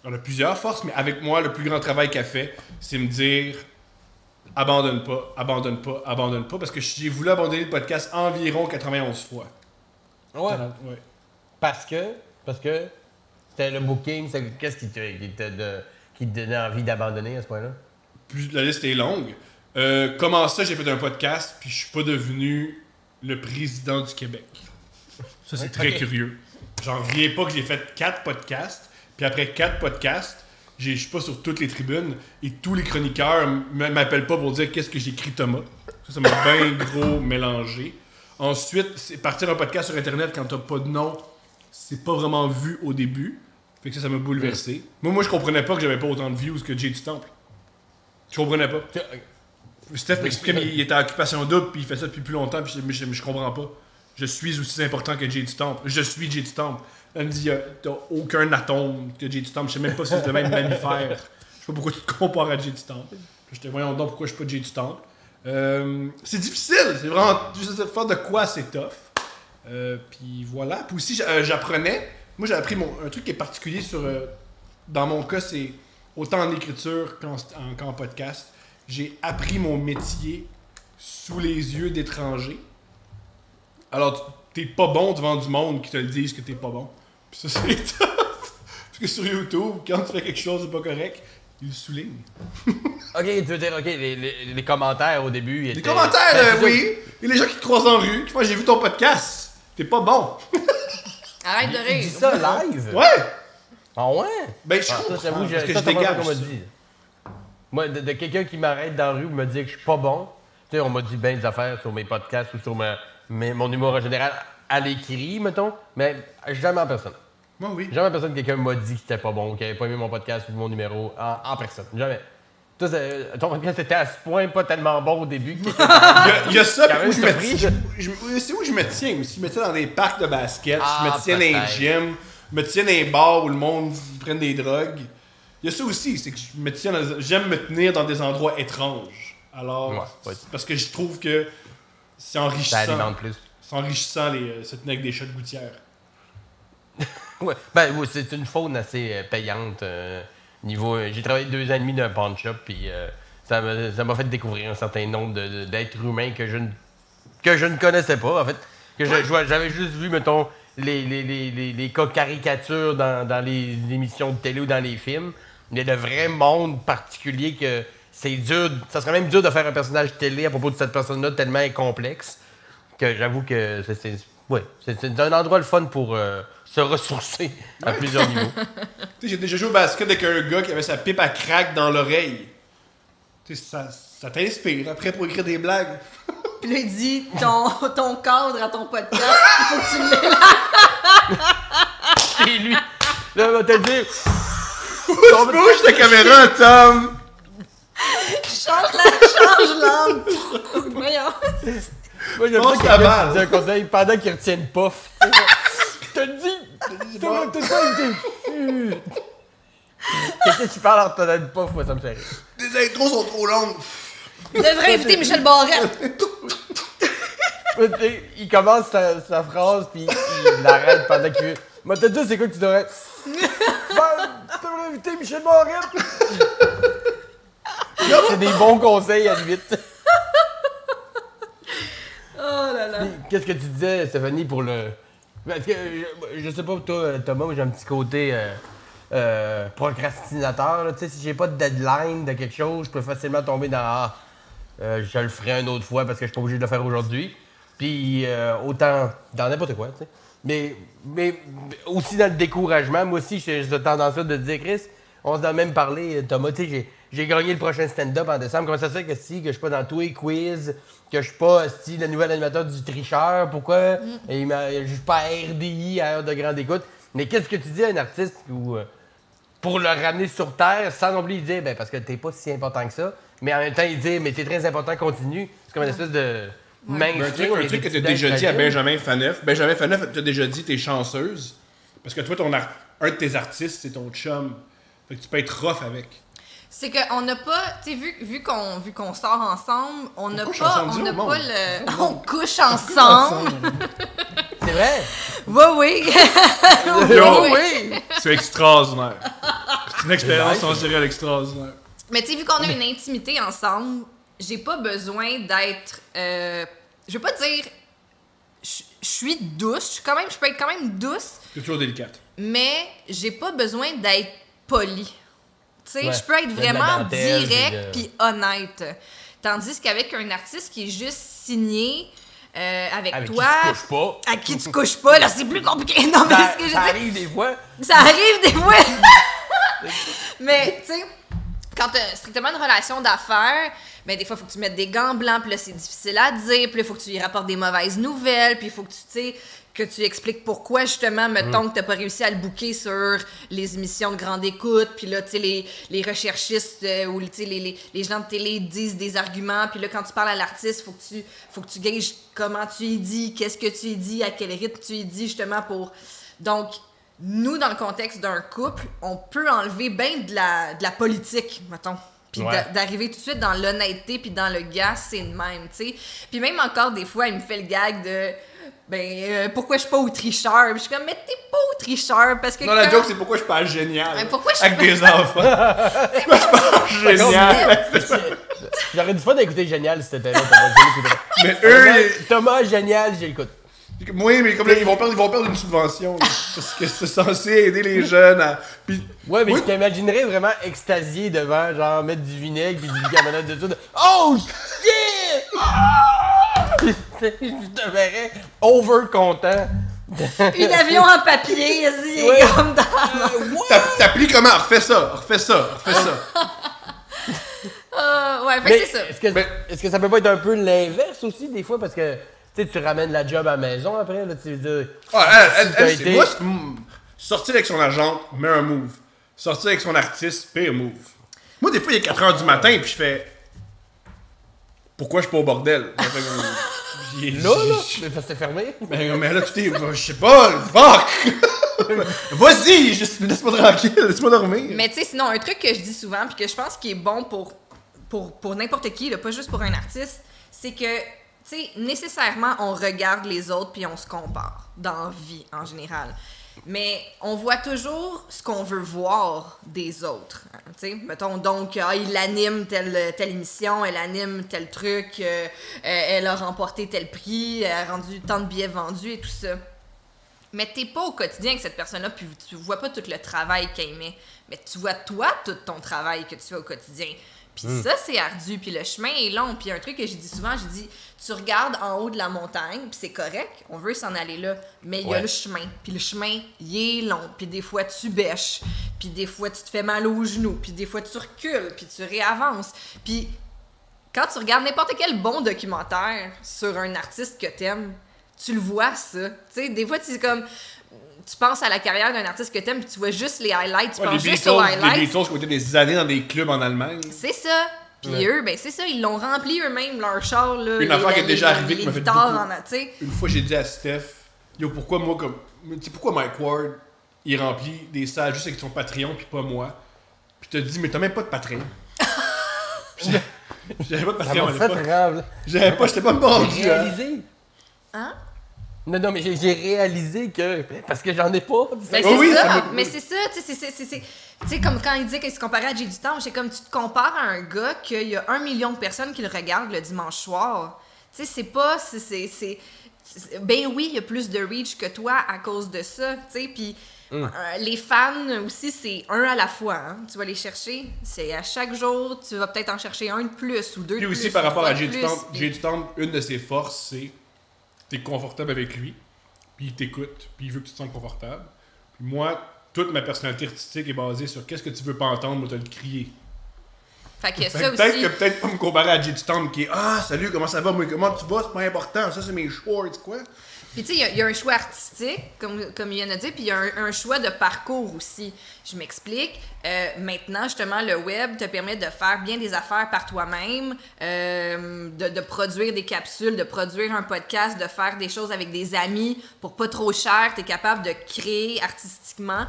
on a plusieurs forces, mais avec moi, le plus grand travail qu'elle fait, c'est me dire abandonne pas, parce que j'ai voulu abandonner le podcast environ 91 fois. Ouais. Parce que c'était le booking, qu'est-ce qui te donnait envie d'abandonner à ce point-là? La liste est longue. Comment ça, j'ai fait un podcast, puis je suis pas devenu le président du Québec. Ça, c'est très curieux. J'en reviens pas que j'ai fait 4 podcasts, puis après 4 podcasts, je suis pas sur toutes les tribunes, et tous les chroniqueurs m'appellent pas pour dire qu'est-ce que j'écris Thomas. Ça m'a bien gros mélangé. Ensuite, c'est partir un podcast sur Internet quand t'as pas de nom, c'est pas vraiment vu au début. Fait que ça m'a bouleversé. Moi, je comprenais pas que j'avais pas autant de views que Jay du Temple. Je comprenais pas. Steph m'expliquait qu'il était à Occupation Double, puis il fait ça depuis plus longtemps, puis je comprends pas. Je suis aussi important que Jay du Temple. Je suis Jay du Temple. Elle me dit, t'as aucun atome que Jay du Temple. Je sais même pas si c'est le même mammifère. Je sais pas pourquoi tu te compares à Jay du Temple. Puis j'étais, voyons donc pourquoi je suis pas Jay du Temple. C'est difficile. C'est vraiment, juste faire de quoi c'est tough. Puis voilà. Puis aussi, j'apprenais. Moi, j'ai appris un truc qui est particulier dans mon cas, c'est autant en écriture qu'en podcast. J'ai appris mon métier sous les yeux d'étrangers. Alors, t'es pas bon devant du monde qui te le disent que t'es pas bon. Puis ça, c'est tough. Parce que sur YouTube, quand tu fais quelque chose de pas correct, ils le soulignent. Ok, tu veux dire, les commentaires au début. Les commentaires, oui. Et les gens qui te croisent en rue, qui font, j'ai vu ton podcast, t'es pas bon. Arrête de rire. Tu dis ça live? Ouais. Ah ouais? Ben, je comprends. J'avoue, parce que ça, je dégage. qu'on m'a dit. Moi, de quelqu'un qui m'arrête dans la rue et me dit que je suis pas bon, tu sais, on m'a dit bien des affaires sur mes podcasts ou sur mon humour en général à l'écrit, mettons, mais jamais en personne. Moi, oui. Jamais en personne quelqu'un m'a dit que j'étais pas bon, qu'il avait pas aimé mon podcast ou mon numéro en personne. Jamais. Toi, ton podcast était à ce point pas tellement bon au début. Il y a ça, où c'est où je me tiens aussi. Je me tiens dans des parcs de basket, je me tiens dans les gyms, je me tiens dans les bars où le monde prenne des drogues. Il y a ça aussi, c'est que j'aime me tenir dans des endroits étranges. Alors, parce que je trouve que c'est enrichissant. Ça alimente plus. C'est enrichissant se tenir avec des chats de gouttière. Oui, c'est une faune assez payante. J'ai travaillé 2 ans et demi d'un pawn shop, puis ça m'a fait découvrir un certain nombre d'êtres humains que je ne connaissais pas, en fait. J'avais juste vu, mettons, les cas caricatures dans les émissions de télé ou dans les films. Mais le vrai monde particulier que c'est dur. Ça serait même dur de faire un personnage télé à propos de cette personne-là tellement complexe que j'avoue que c'est un endroit le fun pour se ressourcer à plusieurs niveaux. J'ai déjà joué au basket avec un gars qui avait sa pipe à crack dans l'oreille. Ça t'inspire après pour écrire des blagues. Puis là, il dit ton cadre à ton podcast, il faut que tu l'aies là. C'est lui. Là, on va te le dire. Bouge ta caméra, Tom! Change l'angle. Voyons. Moi, j'aime ça quelqu'un qui dit un conseil pendant qu'il retient le puff. Je te le dis! Quelqu'un qui parle en retenant le puff, moi, ça me fait rire. Les intros sont trop longues. Tu devrais inviter Michel Barrette. Il commence sa phrase, puis il l'arrête pendant qu'il... Moi, t'as dit, c'est quoi que tu devrais... Tu devrais inviter Michel Barrette! C'est des bons conseils, à la limite. Oh là là. Qu'est-ce que tu disais, Stéphanie, pour le... Parce que, je sais pas, toi, Thomas, j'ai un petit côté procrastinateur. Tu sais, si j'ai pas de deadline de quelque chose, je peux facilement tomber dans je le ferai une autre fois parce que je suis pas obligé de le faire aujourd'hui. Puis autant dans n'importe quoi, tu sais. Mais aussi dans le découragement, moi aussi, j'ai cette tendance-là de dire, Chris, on s'en a même parlé, Thomas, tu sais, j'ai gagné le prochain stand-up en décembre. Comment ça se fait que je suis pas dans tous les quiz, que je suis pas le nouvel animateur du tricheur, pourquoi je suis pas à RDI, à heure de grande écoute. Mais qu'est-ce que tu dis à un artiste pour le ramener sur terre sans non plus lui dire, parce que t'es pas si important que ça, mais en même temps il dit, mais t'es très important, continue. C'est comme une espèce de mainstream. Un truc que t'as déjà dit à Benjamin Faneuf. Benjamin Faneuf t'as déjà dit, t'es chanceuse. Parce que toi, un de tes artistes, c'est ton chum. Fait que tu peux être rough avec. C'est qu'on n'a pas, tu sais, vu qu'on sort ensemble, on n'a pas le... On couche ensemble. C'est vrai? Oui. Oui. C'est extraordinaire. C'est une expérience sensorielle extraordinaire. Mais tu sais, vu qu'on a une intimité ensemble, j'ai pas besoin d'être... je veux pas dire... Je suis douce, je peux être quand même douce. C'est toujours délicate. Mais j'ai pas besoin d'être polie. Tu sais, je peux être vraiment direct puis honnête. Tandis qu'avec un artiste qui est juste signé avec toi... Qui tu couches pas. À qui tu couches pas, là, c'est plus compliqué. Non, mais ce que ça arrive des fois. Ça arrive des fois. Mais, tu sais, quand tu as strictement une relation d'affaires, ben, des fois, il faut que tu mettes des gants blancs, puis là, c'est difficile à dire, puis là, il faut que tu lui rapportes des mauvaises nouvelles, puis il faut que que tu expliques pourquoi, justement, mettons que tu n'as pas réussi à le booker sur les émissions de grande écoute, puis là, tu sais, les recherchistes ou les gens de télé disent des arguments, puis là, quand tu parles à l'artiste, faut que tu gages comment tu y dis, qu'est-ce que tu y dis, à quel rythme tu y dis, justement, pour... Donc, nous, dans le contexte d'un couple, on peut enlever bien de la politique, mettons. Puis d'arriver tout de suite dans l'honnêteté, puis dans le gars, c'est le même, tu sais. Puis même encore, des fois, il me fait le gag de... pourquoi je suis pas au tricheur? Puis je suis comme, mais t'es pas au tricheur parce que. Non, la joke, c'est pourquoi je suis pas génial. Pourquoi je avec des enfants. Pourquoi je suis pas génial? J'aurais du fun d'écouter Génial si c'était là. Mais eux. Thomas, Génial, j'écoute. Oui, mais comme là, ils vont perdre une subvention. Là, parce que c'est censé aider les jeunes à. Puis, ouais, mais je t'imaginerais vraiment extasié devant, genre, mettre du vinaigre puis du bicarbonate dessus. Oh shit! Je te verrais over content. Une avion en papier, comme dans. T'appliques comment? Refais ça. Ouais, fait que c'est ça. Est-ce que ça peut pas être un peu l'inverse aussi, des fois, parce que tu ramènes la job à la maison après, là, tu veux dire. Moi, sortir avec son agent, mets un move. Sortir avec son artiste, pire move. Moi, des fois, il est 4h du matin, puis je fais. Pourquoi je suis pas au bordel? Là, mais parce que c'est fermé. Mais là, tu t'es. Je sais pas, fuck! Vas-y, juste laisse-moi tranquille, laisse-moi dormir. Mais tu sais, sinon, un truc que je dis souvent, puis que je pense qu'il est bon pour pour n'importe qui, là, pas juste pour un artiste, c'est que, tu sais, nécessairement, on regarde les autres puis on se compare dans la vie en général. Mais on voit toujours ce qu'on veut voir des autres. Hein, tu sais, mettons donc, il anime telle émission, elle anime tel truc, elle a remporté tel prix, elle a rendu tant de billets vendus et tout ça. Mais t'es pas au quotidien avec cette personne-là, puis tu vois pas tout le travail qu'elle met. Mais tu vois, toi, tout ton travail que tu fais au quotidien. Puis ça, c'est ardu, puis le chemin est long. Puis un truc que j'ai dit souvent, j'ai dit, tu regardes en haut de la montagne, puis c'est correct, on veut s'en aller là, mais il y a le chemin. Puis le chemin, il est long, puis des fois, tu bêches, puis des fois, tu te fais mal aux genoux, puis des fois, tu recules, puis tu réavances. Puis quand tu regardes n'importe quel bon documentaire sur un artiste que t'aimes, tu le vois, ça. Tu sais, des fois, c'est comme... Tu penses à la carrière d'un artiste que t'aimes, puis tu vois juste les highlights, tu penses juste aux highlights. Les Beatles qui ont été des années dans des clubs en Allemagne. C'est ça. Puis eux, ben c'est ça, ils l'ont rempli eux-mêmes, leur char, là. Une affaire qui est déjà arrivée qui m'a fait beaucoup. Une fois, j'ai dit à Steph, yo, pourquoi moi, comme... Tu sais, pourquoi Mike Ward, il remplit des salles juste avec son Patreon, puis pas moi? Puis t'as dit, mais t'as même pas de Patreon. J'avais pas de Patreon à l'époque. J'étais pas bon. J'ai réalisé. Hein? Non, mais j'ai réalisé que... Parce que j'en ai pas. Mais c'est ça, mais c'est ça, tu sais, comme quand il dit qu'il se comparait à Jay du Temps, c'est comme tu te compares à un gars qu'il y a 1 million de personnes qui le regardent le dimanche soir. Tu sais, c'est pas... Ben oui, il y a plus de reach que toi à cause de ça, tu sais, puis... les fans aussi, c'est un à la fois. Hein. Tu vas les chercher, c'est à chaque jour, tu vas peut-être en chercher un de plus ou deux de plus. Puis aussi, par rapport à Jay du Temps, une de ses forces, c'est... T'es confortable avec lui, puis il t'écoute, puis il veut que tu te sentes confortable. Puis moi, toute ma personnalité artistique est basée sur qu'est-ce que tu veux pas entendre, moi te le crier. Fait que ça aussi... Peut-être pas me comparer à Jay du Temps qui est « Ah, salut, comment ça va? Moi, comment tu vas? C'est pas important, ça c'est mes shorts, quoi? » Puis tu sais, il y a un choix artistique, comme il y en a dit, puis il y a un choix de parcours aussi. Je m'explique. Maintenant, justement, le web te permet de faire bien des affaires par toi-même, de produire des capsules, de produire un podcast, de faire des choses avec des amis pour pas trop cher. Tu es capable de créer artistiquement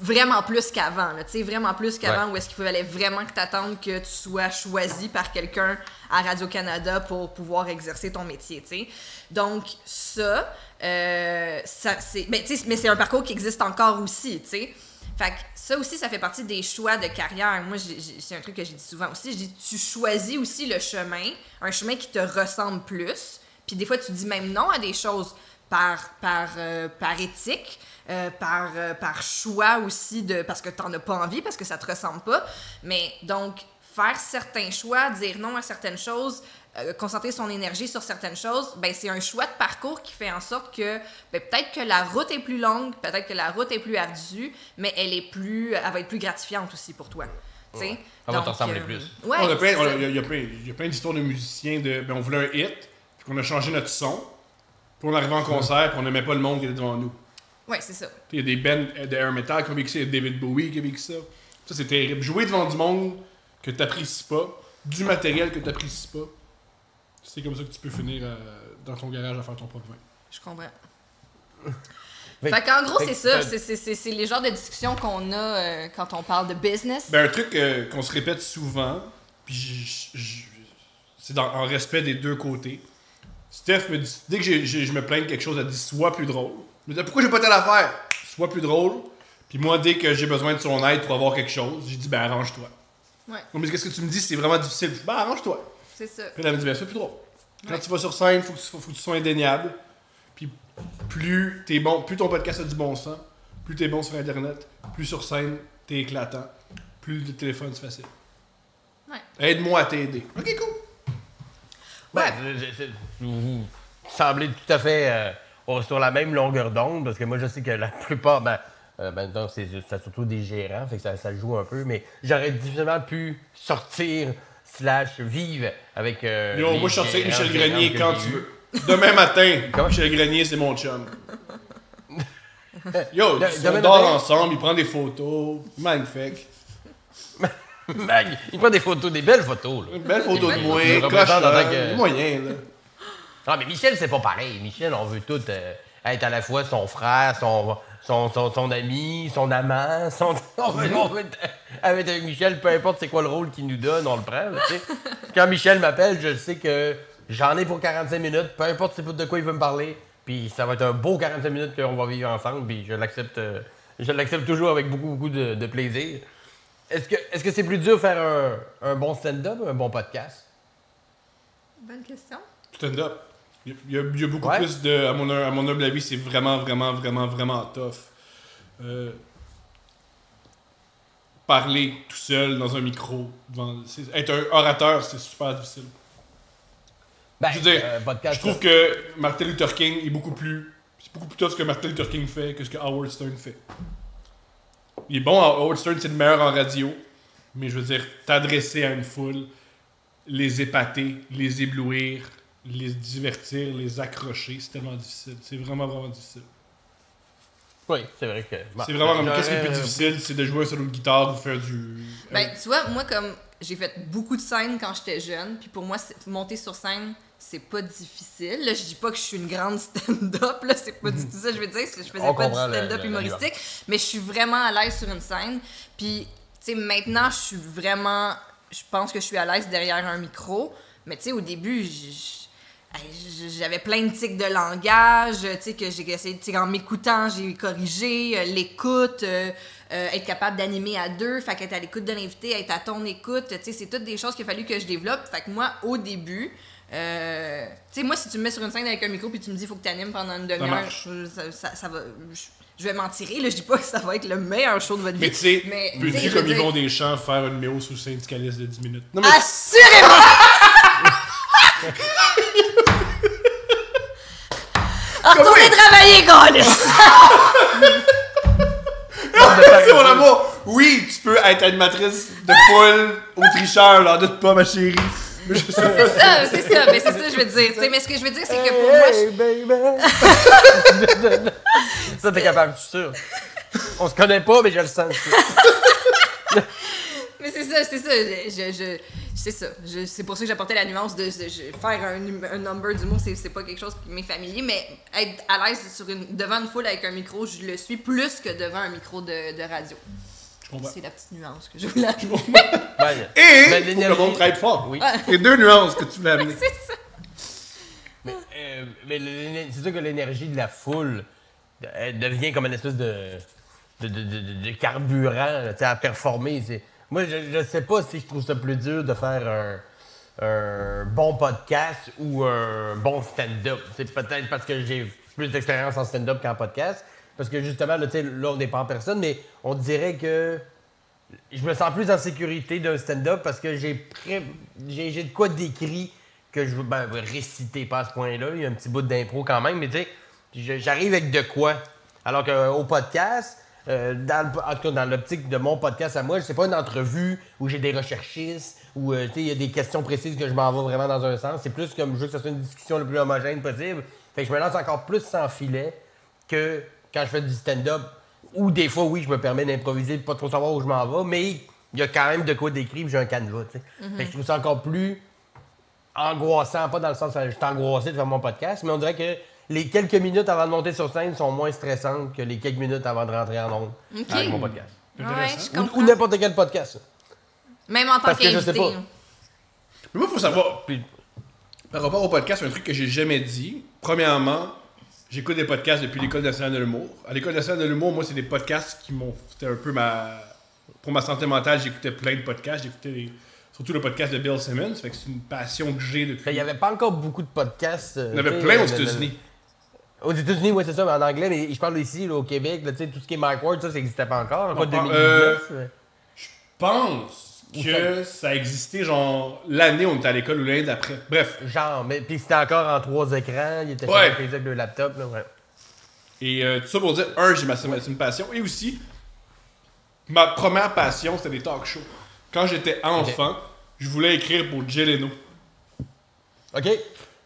vraiment plus qu'avant. Tu sais, vraiment plus qu'avant où est-ce qu'il fallait vraiment que tu attendes que tu sois choisi par quelqu'un à Radio-Canada pour pouvoir exercer ton métier, tu sais. Donc, ça c'est... Mais c'est un parcours qui existe encore aussi, tu sais. Fait que ça aussi, ça fait partie des choix de carrière. Moi, c'est un truc que j'ai dit souvent aussi. Je dis, tu choisis aussi le chemin, un chemin qui te ressemble plus. Puis des fois, tu dis même non à des choses par éthique, par choix aussi, parce que t'en as pas envie, parce que ça te ressemble pas. Mais donc, faire certains choix, dire non à certaines choses, concentrer son énergie sur certaines choses, ben c'est un choix de parcours qui fait en sorte que peut-être que la route est plus longue, peut-être que la route est plus ardue, mais elle va être plus gratifiante aussi pour toi. Ouais. Ça va te ressembler plus. Ouais, il y a plein d'histoires de musiciens on voulait un hit, puis qu'on a changé notre son, puis on arrivait en concert, puis on n'aimait pas le monde qui était devant nous. Ouais, c'est ça. Il y a des bands de air metal qui ont vécu ça, il y a David Bowie qui a vécu ça. Ça, c'est terrible. Jouer devant du monde que tu n'apprécies pas, du matériel que tu n'apprécies pas, c'est comme ça que tu peux finir dans ton garage à faire ton propre vin. Je comprends. Fait qu'en gros, c'est ça. C'est les genres de discussions qu'on a quand on parle de business. Ben, un truc qu'on se répète souvent, puis c'est en respect des deux côtés. Steph me dit, dès que je me plains de quelque chose, elle dit « sois plus drôle ». Je me dis « pourquoi j'ai pas telle affaire? Sois plus drôle ». Puis moi, dès que j'ai besoin de son aide pour avoir quelque chose, j'ai dit « ben arrange-toi ». Ouais. Non, mais qu'est-ce que tu me dis, c'est vraiment difficile. Ben arrange-toi. C'est ça. Puis elle me dit, ben sois plus drôle. Quand tu vas sur scène, faut que tu sois indéniable. Puis plus t'es bon, plus ton podcast a du bon sens, plus t'es bon sur Internet, plus sur scène, t'es éclatant, plus le téléphone c'est facile. Ouais. Aide-moi à t'aider. Ok, cool. Vous semblez tout à fait sur la même longueur d'onde, parce que moi je sais que la plupart, maintenant c'est surtout des gérants, fait que ça joue un peu, mais j'aurais difficilement pu sortir / vivre avec moi je sortais avec Michel Grenier quand tu veux. Demain matin, Michel Grenier c'est mon chum. Yo, on dort ensemble, il prend des photos, magnifique. Il prend des photos, des belles photos. Là. Une belle photo de moi, coche moyen là. Ah mais Michel c'est pas pareil. Michel on veut tout être à la fois son frère, son ami, son amant, avec Michel, peu importe c'est quoi le rôle qu'il nous donne, on le prend. Là, quand Michel m'appelle, je sais que j'en ai pour 45 minutes, peu importe c'est de quoi il veut me parler, puis ça va être un beau 45 minutes qu'on va vivre ensemble, puis je l'accepte toujours avec beaucoup de plaisir. Est-ce que c'est plus dur de faire un bon stand-up ou un bon podcast? Bonne question. Stand-up. Il y a beaucoup plus de... À mon humble avis, c'est vraiment tough. Parler tout seul dans un micro. Être un orateur, c'est super difficile. Ben, je veux dire, je trouve que Martin Luther King est beaucoup plus... C'est beaucoup plus tough ce que Martin Luther King fait que ce que Howard Stern fait. Il est bon, Howard Stern, c'est le meilleur en radio. Mais je veux dire, t'adresser à une foule, les épater, les éblouir, les divertir, les accrocher, c'est tellement difficile. C'est vraiment difficile. Oui, c'est vrai que... c'est vraiment... Qu'est-ce qui est le plus difficile? C'est de jouer sur une guitare ou faire du... Ben, tu vois, moi, comme j'ai fait beaucoup de scènes quand j'étais jeune, puis pour moi, monter sur scène, c'est pas difficile. Là, je dis pas que je suis une grande stand-up, là, c'est pas du tout ça, je veux dire, je faisais pas du stand-up humoristique, mais je suis vraiment à l'aise sur une scène. Puis, tu sais, maintenant, je pense que je suis à l'aise derrière un micro, mais tu sais, au début, j'avais plein de tics de langage, tu sais, que j'ai essayé, tu sais, en m'écoutant, j'ai corrigé, l'écoute, être capable d'animer à deux, fait qu'être à l'écoute de l'invité, être à ton écoute, tu sais, c'est toutes des choses qu'il a fallu que je développe. Fait que moi, au début, tu sais, moi, si tu me mets sur une scène avec un micro puis tu me dis, faut que tu animes pendant une demi-heure, ça va... Je vais m'en tirer, là, je dis pas que ça va être le meilleur show de votre vie. Mais tu sais, peux-tu, comme Yvon Deschamps, faire une numéro sous syndicaliste de 10 minutes? Non, mais... Assurément! Retournez travailler, gars! Mon amour, oui, tu peux être animatrice de poule au tricheur, là, de pas, ma chérie. C'est ça, mais c'est ça que je veux dire. T'sais, mais ce que je veux dire, c'est que pour moi... Ça, t'es capable, je suis sûr. On se connaît pas, mais je le sens. Mais c'est ça. C'est ça. C'est pour ça que j'apportais la nuance de faire un number d'humour, c'est pas quelque chose qui m'est familier, mais être à l'aise devant une foule avec un micro, je le suis plus que devant un micro de radio. C'est la petite nuance que je voulais amener. Et le monde travaille fort. Oui. Et deux nuances que tu voulais amener. C'est ça. Mais c'est sûr que l'énergie de la foule devient comme une espèce de carburant à performer. Moi, je sais pas si je trouve ça plus dur de faire un bon podcast ou un bon stand-up. C'est peut-être parce que j'ai plus d'expérience en stand-up qu'en podcast. Parce que justement, là, on n'est pas en personne, mais on dirait que je me sens plus en sécurité d'un stand-up parce que j'ai de quoi d'écrit que je veux réciter, pas à ce point-là. Il y a un petit bout d'impro quand même, mais tu sais, j'arrive avec de quoi. Alors qu'au podcast, en tout cas dans l'optique de mon podcast à moi, c'est pas une entrevue où j'ai des recherchistes, où il y a des questions précises que je m'en vais vraiment dans un sens. C'est plus comme je veux que ça soit une discussion le plus homogène possible. Fait que je me lance encore plus sans filet que quand je fais du stand-up, ou des fois, oui, je me permets d'improviser, de pas trop savoir où je m'en vais, mais il y a quand même de quoi d'écrire, j'ai un canevas, tu sais. Fait que je trouve ça encore plus angoissant, pas dans le sens où je suis angoissé de faire mon podcast, mais on dirait que les quelques minutes avant de monter sur scène sont moins stressantes que les quelques minutes avant de rentrer en ondes avec mon podcast. Ouais, ou n'importe quel podcast. Même en tant qu'invité. Mais moi, il faut savoir, par rapport au podcast, un truc que j'ai jamais dit. Premièrement, j'écoute des podcasts depuis l'École nationale de l'humour. À l'École nationale de l'humour, moi, c'est des podcasts qui m'ont... C'était un peu pour ma santé mentale, j'écoutais plein de podcasts. J'écoutais surtout le podcast de Bill Simmons. Fait que c'est une passion que j'ai depuis... Il n'y avait pas encore beaucoup de podcasts. Il y en avait plein aux États-Unis. Aux États-Unis, oui, c'est ça, mais en anglais. Mais je parle ici, là, au Québec, là, tout ce qui est Mike Ward, ça n'existait pas encore. Pas 2019. Je pense que ça existait, genre, l'année où on était à l'école ou l'année d'après. Bref. Genre, mais puis c'était encore en 3 écrans, il était avec le laptop, là, ouais. Et tout ça pour dire, c'est une passion. Et aussi, ma première passion, c'était des talk shows. Quand j'étais enfant, je voulais écrire pour Jay Leno. OK.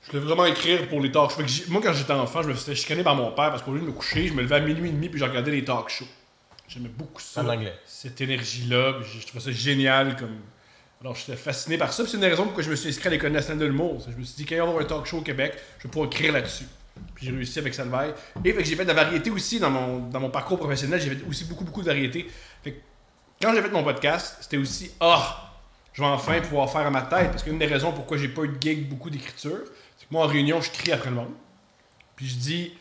Je voulais vraiment écrire pour les talk shows. Moi, quand j'étais enfant, je me faisais chicaner par mon père parce qu'au lieu de me coucher, je me levais à 00h30 puis je regardais les talk shows. J'aimais beaucoup ça. En anglais. Cette énergie-là, je trouvais ça génial. Alors, j'étais fasciné par ça. C'est une des raisons pourquoi je me suis inscrit à l'École nationale de l'humour. Je me suis dit, quand il va y avoir un talk show au Québec, je vais pouvoir écrire là-dessus. Puis j'ai réussi avec Salvaille. Et fait que j'ai fait de la variété aussi dans mon parcours professionnel. J'ai fait aussi beaucoup de variété. Fait que quand j'ai fait mon podcast, c'était aussi je vais enfin pouvoir faire à ma tête. Parce qu'une des raisons pourquoi j'ai pas eu de gig, beaucoup d'écriture, c'est que moi en réunion, je crie après le monde. Puis je dis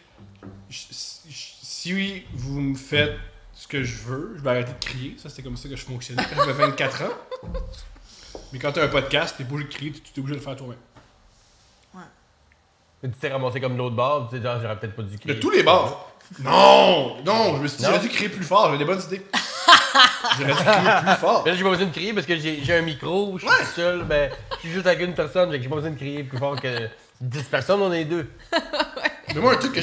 si vous me faites ce que je veux, je vais arrêter de crier. Ça, c'était comme ça que je fonctionnais quand j'avais 24 ans. Mais quand t'as un podcast, t'es pas obligé de crier, tu es obligé de le faire toi-même. Tu t'es ramassé comme l'autre bord, tu sais, genre, j'aurais peut-être pas dû crier. De tous les bords. Non, je me suis dit, j'aurais dû crier plus fort, j'avais des bonnes idées. J'aurais dû crier plus fort. Mais là, j'ai pas besoin de crier parce que j'ai un micro, je suis tout seul, ben, je suis juste avec une personne, fait que j'ai pas besoin de crier plus fort que 10 personnes, on est 2. Mais moi, un truc que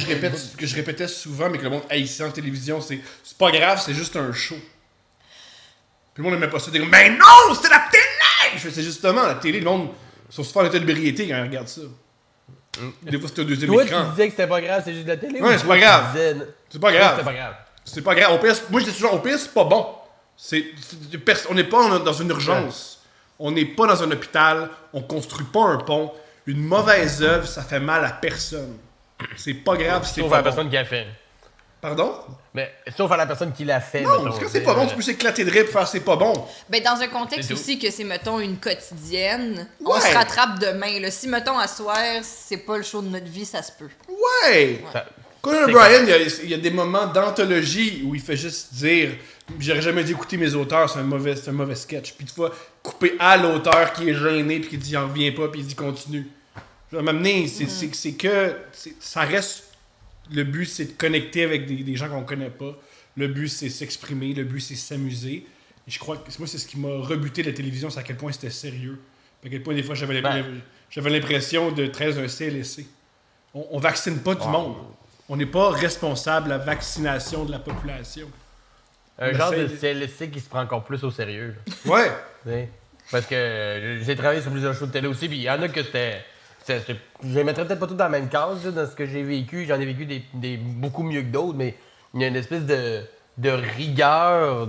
je répétais souvent, mais que le monde haïssait en télévision, c'est pas grave, c'est juste un show. Puis le monde n'aimait pas ça, t'es comme, mais non, c'était la télé! Je fais, c'est justement la télé, le monde sont souvent en état d'ébriété quand ils regardent ça. Des fois, c'est un deuxième écran. Toi, tu disais que c'était pas grave, c'est juste de la télé? Ouais, c'est pas grave. C'est pas grave. C'est pas grave. C'est pas grave. Au pire, moi, je dis toujours, au pire, c'est pas bon. On n'est pas dans une urgence. On n'est pas dans un hôpital. On construit pas un pont. Une mauvaise œuvre, ça fait mal à personne. C'est pas grave si c'est pas bon. Sauf à la personne qui l'a fait. Pardon? Mais sauf à la personne qui l'a fait. Non, mettons, parce que c'est pas bon, tu peux s'éclater de rire pour faire c'est pas bon. Ben, dans un contexte aussi que c'est, mettons, une quotidienne, on se rattrape demain. Là. Si, mettons, à soir, c'est pas le show de notre vie, ça se peut. Ouais! Conan O'Brien, il y a des moments d'anthologie où il fait juste dire « J'aurais jamais dû écouter mes auteurs, c'est un mauvais sketch. » Puis tu vas couper à l'auteur qui est gêné puis qui dit « J'en reviens pas » puis il dit « Continue. » Je vais m'amener, ça reste... Le but, c'est de connecter avec des gens qu'on connaît pas. Le but, c'est s'exprimer. Le but, c'est s'amuser. Et je crois que moi, c'est ce qui m'a rebuté de la télévision, c'est à quel point c'était sérieux. À quel point, des fois, j'avais l'impression de traiter un CLSC. On vaccine pas du monde. On n'est pas responsable de la vaccination de la population. Un genre de CLSC qui se prend encore plus au sérieux. Ouais. Parce que j'ai travaillé sur plusieurs shows de télé aussi, puis il y en a que c'était... Je les mettrais peut-être pas tous dans la même case, là, dans ce que j'ai vécu. J'en ai vécu des beaucoup mieux que d'autres, mais il y a une espèce de rigueur,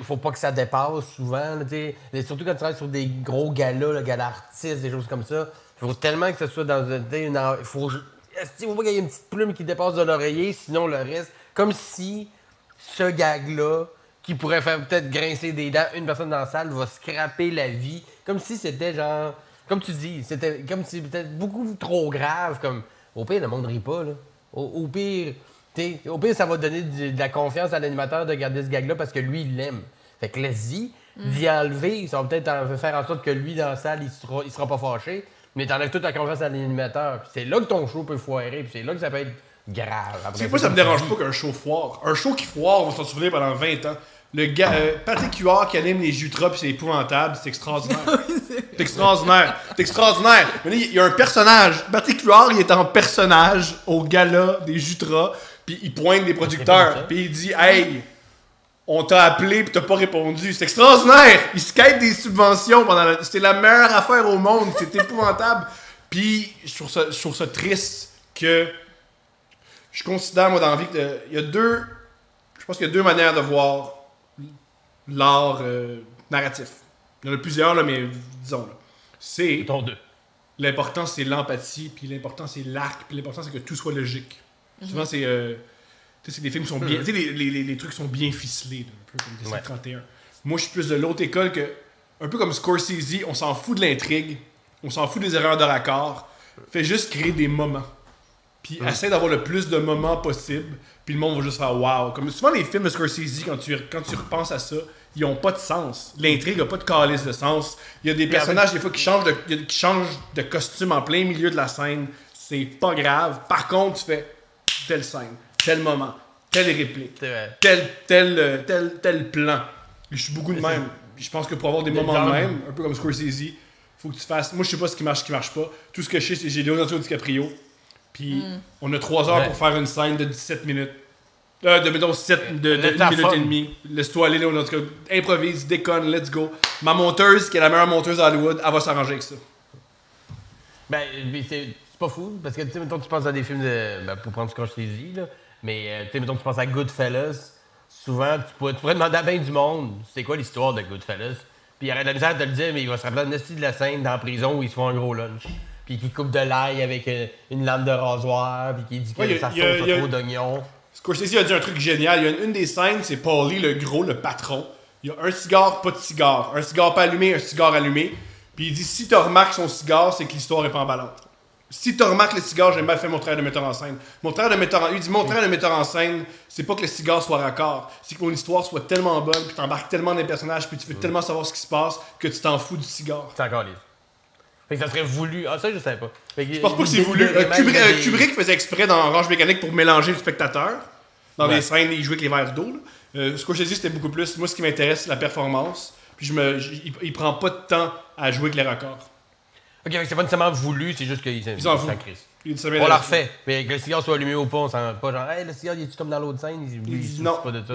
faut pas que ça dépasse souvent. Là, surtout quand tu travailles sur des gros galas, le gala artistes, des choses comme ça. Il faut tellement que ce soit dans il faut pas qu'il y ait une petite plume qui dépasse de l'oreiller, sinon le reste... Comme si ce gag-là, qui pourrait faire peut-être grincer des dents, une personne dans la salle va scraper la vie. Comme si c'était genre... Comme tu dis, c'était comme si c'était beaucoup trop grave. Comme, au pire, le monde rit pas. Là. Au pire, ça va donner de la confiance à l'animateur de garder ce gag-là parce que lui, il l'aime. Fait que laisse-y, d'y enlever. Ça va peut-être faire en sorte que lui, dans la salle, il sera pas fâché. Mais t'enlèves toute la confiance à l'animateur. Puis c'est là que ton show peut foirer. Puis c'est là que ça peut être grave. C'est pas ça me dérange pas qu'un show foire. Un show qui foire, on va s'en souvenir pendant 20 ans. Le gars, Patrick Huard qui anime les Jutras pis c'est épouvantable, c'est extraordinaire. C'est extraordinaire. C'est extraordinaire. Mais là, il y a un personnage. Patrick Huard, il est en personnage au gala des Jutras, puis il pointe des producteurs, puis il dit « Hey, on t'a appelé pis t'as pas répondu. » C'est extraordinaire. Il se quête des subventions pendant C'était la meilleure affaire au monde. C'est épouvantable. Puis je trouve ça triste que je considère, moi, dans la vie, qu'il y a deux... Je pense qu'il y a deux manières de voir l'art narratif. Il y en a plusieurs, là, mais disons. Là. C'est. L'important, c'est l'empathie, puis l'important, c'est l'arc, puis l'important, c'est que tout soit logique. Souvent, c'est des films qui sont bien. Tu sais, les trucs sont bien ficelés, là, un peu comme DC 31. Moi, je suis plus de l'autre école que. Un peu comme Scorsese, on s'en fout de l'intrigue, on s'en fout des erreurs de raccord. Fait juste créer des moments. Puis essaie d'avoir le plus de moments possible, puis le monde va juste faire wow. Comme souvent les films de Scorsese, quand tu repenses à ça, ils ont pas de sens. L'intrigue a pas de calice de sens. Il y a des personnages des fois qui changent de costume en plein milieu de la scène. C'est pas grave. Par contre, tu fais telle scène, tel moment, telle réplique, tel plan. Je suis beaucoup de même. Puis je pense que pour avoir des moments de même, un peu comme Scorsese, faut que tu fasses. Moi, je sais pas ce qui marche pas. Tout ce que je sais, c'est que j'ai Leonardo DiCaprio. Puis on a 3 heures pour faire une scène de 17 minutes. De 1 minute et demie. Laisse-toi aller, là, improvise, déconne, let's go. Ma monteuse, qui est la meilleure monteuse à Hollywood, elle va s'arranger avec ça. Ben, c'est pas fou, parce que, tu sais, mettons, tu penses à des films de. Ben, pour prendre ce que je t'ai dit, là. Mais, tu sais, mettons, tu penses à Goodfellas. Souvent, tu pourrais demander à bien du monde, c'est quoi l'histoire de Goodfellas? Puis il aurait de la misère de te le dire, mais il va se rappeler de la scène dans la prison où ils se font un gros lunch. puis qui coupe de l'ail avec une lame de rasoir, puis qui dit que ça sauce trop d'oignons. Scorsese a dit un truc génial. Il y a une des scènes, c'est Paulie, le gros, le patron. Il y a un cigare, pas de cigare. Un cigare pas allumé, un cigare allumé. Puis il dit, si tu remarques son cigare, c'est que l'histoire est pas emballante. Si tu remarques le cigare, j'ai mal fait mon travail de metteur en scène. Mon travail de metteur en scène, c'est pas que le cigare soit raccord. C'est que mon histoire soit tellement bonne, puis t'embarques tellement dans les personnages, puis tu veux tellement savoir ce qui se passe, que tu t'en fous du cigare. C'est encore lisse. Fait que ça serait voulu. Ah, ça, je savais pas. Je pense pas que c'est voulu. Kubrick faisait exprès dans Orange Mécanique pour mélanger le spectateur. Dans les scènes, il jouait avec les verres d'eau. Scorsese, c'était beaucoup plus. Moi, ce qui m'intéresse, c'est la performance. Puis il prend pas de temps à jouer avec les raccords. Ok, c'est pas nécessairement voulu, c'est juste qu'ils s'en foutent. On la refait. Mais que le cigare soit allumé au pont, on s'en pas genre, hey, le cigare, il est-tu comme dans l'autre scène? Il dit non, pas de ça.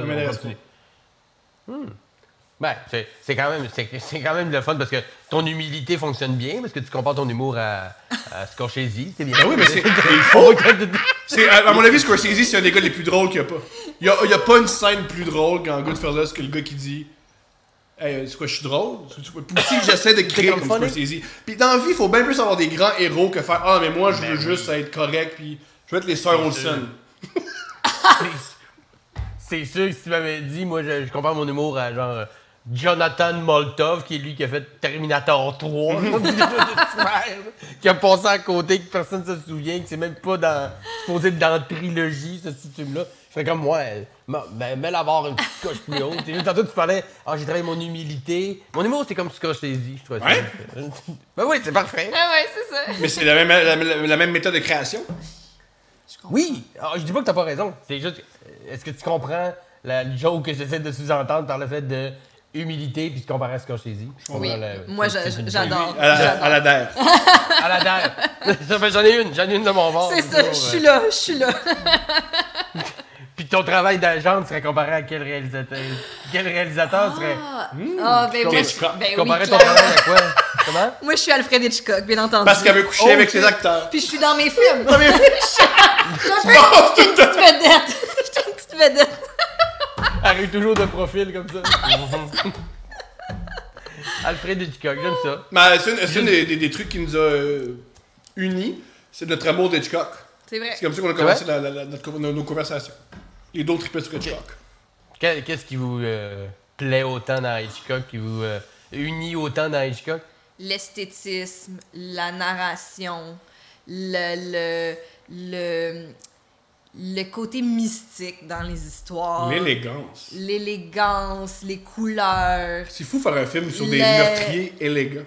Ben, c'est quand même le fun parce que ton humilité fonctionne bien, parce que tu compares ton humour à Scorsese, c'est bien. Ben oui, mais c'est. Il faut. À mon avis, Scorsese, c'est un des gars les plus drôles qu'il y a pas. Il y a pas une scène plus drôle qu'en Goodfellas que le gars qui dit. Hey, c'est quoi, je suis drôle? Aussi que j'essaie de créer comme Scorsese. Puis dans la vie, il faut bien plus avoir des grands héros que faire ah, mais moi, je veux juste être correct, puis je veux être les sœurs Olsen. C'est sûr que si tu m'avais dit, moi, je compare mon humour à genre Jonathan Molotov, qui est lui qui a fait Terminator 3, qui a passé à côté, que personne ne se souvient, que c'est même pas supposé être dans la trilogie, ce film-là. Je fais comme moi, mais avoir une petite coche plus haute. Tantôt, tu parlais, j'ai travaillé mon humilité. Mon humour, c'est comme Scorsese, je trouve. Ouais? Ben oui, c'est parfait. Ah ouais, c'est ça. Mais c'est la même méthode de création. Oui, je dis pas que t'as pas raison. C'est juste, est-ce que tu comprends la joke que j'essaie de sous-entendre par le fait de humilité puis de comparer à Scorsese? Oui, moi j'adore. À la DER. À la DER. J'en ai une de mon bord. C'est ça, je suis là. Puis ton travail d'agent serait comparé à quel réalisateur? Quel réalisateur serait... ben oui. Comparer ton travail à quoi? Comment? Moi, je suis Alfred Hitchcock, bien entendu. Parce qu'elle veut coucher avec ses acteurs. Puis je suis dans mes films. Je suis une petite vedette. Elle arrive toujours de profil comme ça. Alfred Hitchcock, j'aime ça. Mais c'est un des trucs qui nous a unis, c'est notre amour d'Hitchcock. C'est vrai. C'est comme ça qu'on a commencé nos conversations. Les d'autres tripaient sur Hitchcock. Qu'est-ce qui vous plaît autant dans Hitchcock, qui vous unit autant dans Hitchcock? L'esthétisme, la narration, le côté mystique dans les histoires. L'élégance, les couleurs. C'est fou faire un film sur des meurtriers élégants.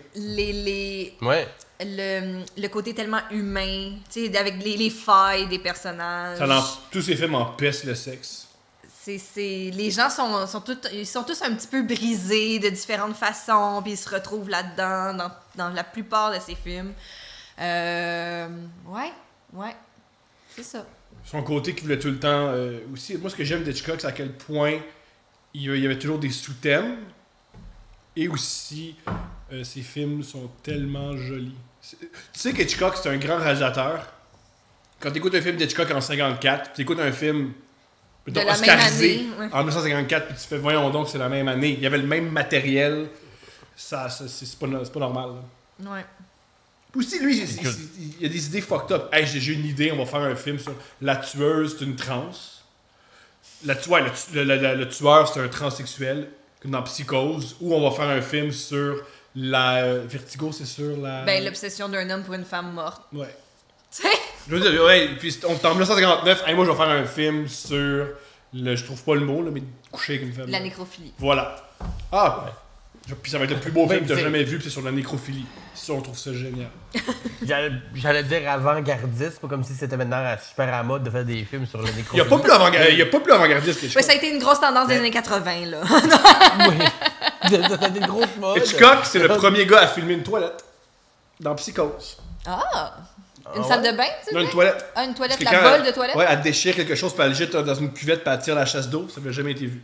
Ouais. Le côté tellement humain, tu sais, avec les failles des personnages. Tous ces films empêchent le sexe. Les gens sont tous un petit peu brisés de différentes façons, puis ils se retrouvent là-dedans, dans la plupart de ces films. Ouais, c'est ça. Son côté qui voulait tout le temps aussi. Moi, ce que j'aime d'Hitchcock, c'est à quel point il y avait toujours des sous-thèmes. Et aussi, ses films sont tellement jolis. Tu sais qu'Hitchcock, c'est un grand réalisateur. Quand tu écoutes un film d'Hitchcock en 1954, tu écoutes un film oscarisé en 1954, puis tu fais, voyons donc, c'est la même année. Il y avait le même matériel. C'est pas normal. Là. Ouais. Aussi, lui, il y a des idées fucked up. Hey, j'ai une idée, on va faire un film sur la tueuse, c'est une trans. Le tueur, c'est un transsexuel, comme dans Psychose. Ou on va faire un film sur la... Vertigo, c'est sur la... Ben, l'obsession d'un homme pour une femme morte. Ouais. Tu sais? Je veux dire, ouais, puis en 1959, hey, moi, je vais faire un film sur... je trouve pas le mot, là, mais coucher avec une femme. La nécrophilie. Voilà. Ah, ouais. Puis ça va être le plus beau film que t'as jamais vu, puis c'est sur la nécrophilie. Ça, on trouve ça génial. J'allais dire avant-gardiste, pas comme si c'était maintenant super à mode de faire des films sur la nécrophilie. Il y a pas plus avant-gardiste que Hitchcock. Ouais, ça a été une grosse tendance des années 80, là. Oui. Ça a été une grosse mode. Hitchcock, c'est le premier gars à filmer une toilette. Dans Psychose. Une salle de bain, tu sais? Non, une toilette. Une toilette, la bolle de toilette? Ouais, elle déchire quelque chose, puis elle le jette dans une cuvette, puis elle tire la chasse d'eau. Ça n'a jamais été vu.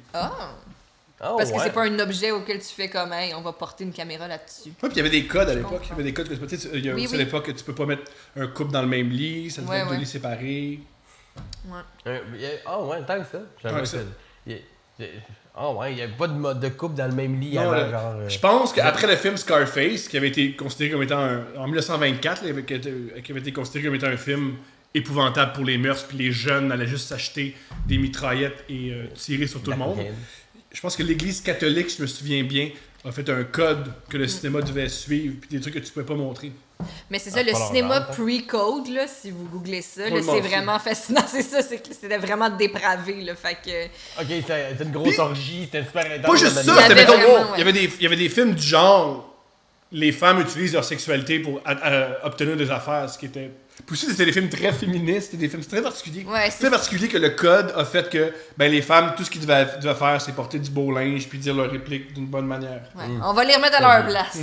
Parce que c'est pas un objet auquel tu fais comme, hey, on va porter une caméra là-dessus. Ouais, puis il y avait des codes à l'époque. Il y avait des codes que tu sais, il y a aussi à l'époque que tu peux pas mettre un couple dans le même lit, ça devait être deux lits séparés. Ouais. Ouais, tant que ça. Il Oh ouais, il n'y avait pas de mode de couple dans le même lit Non, avant, genre... Je pense qu'après le film Scarface, qui avait été considéré comme étant en 1924, là, qui avait été considéré comme étant un film épouvantable pour les mœurs, puis les jeunes allaient juste s'acheter des mitraillettes et tirer sur tout le monde. Je pense que l'Église catholique, je me souviens bien, a fait un code que le cinéma devait suivre, puis des trucs que tu pouvais pas montrer. Mais c'est ça, le cinéma pre-code, là, si vous googlez ça, là, c'est vraiment fascinant. C'est ça, c'était vraiment dépravé, là, fait que... Ok, c'était une grosse orgie, c'était super intense. Pas juste ça, c'était mettons, il y avait des films du genre, les femmes utilisent leur sexualité pour obtenir des affaires, ce qui était... Puis aussi, c'était des films très féministes, des films très particuliers. Ouais, c'est très particulier que le code a fait que les femmes, tout ce qu'ils devaient faire, c'est porter du beau linge puis dire leur réplique d'une bonne manière. Ouais. On va les remettre à leur place.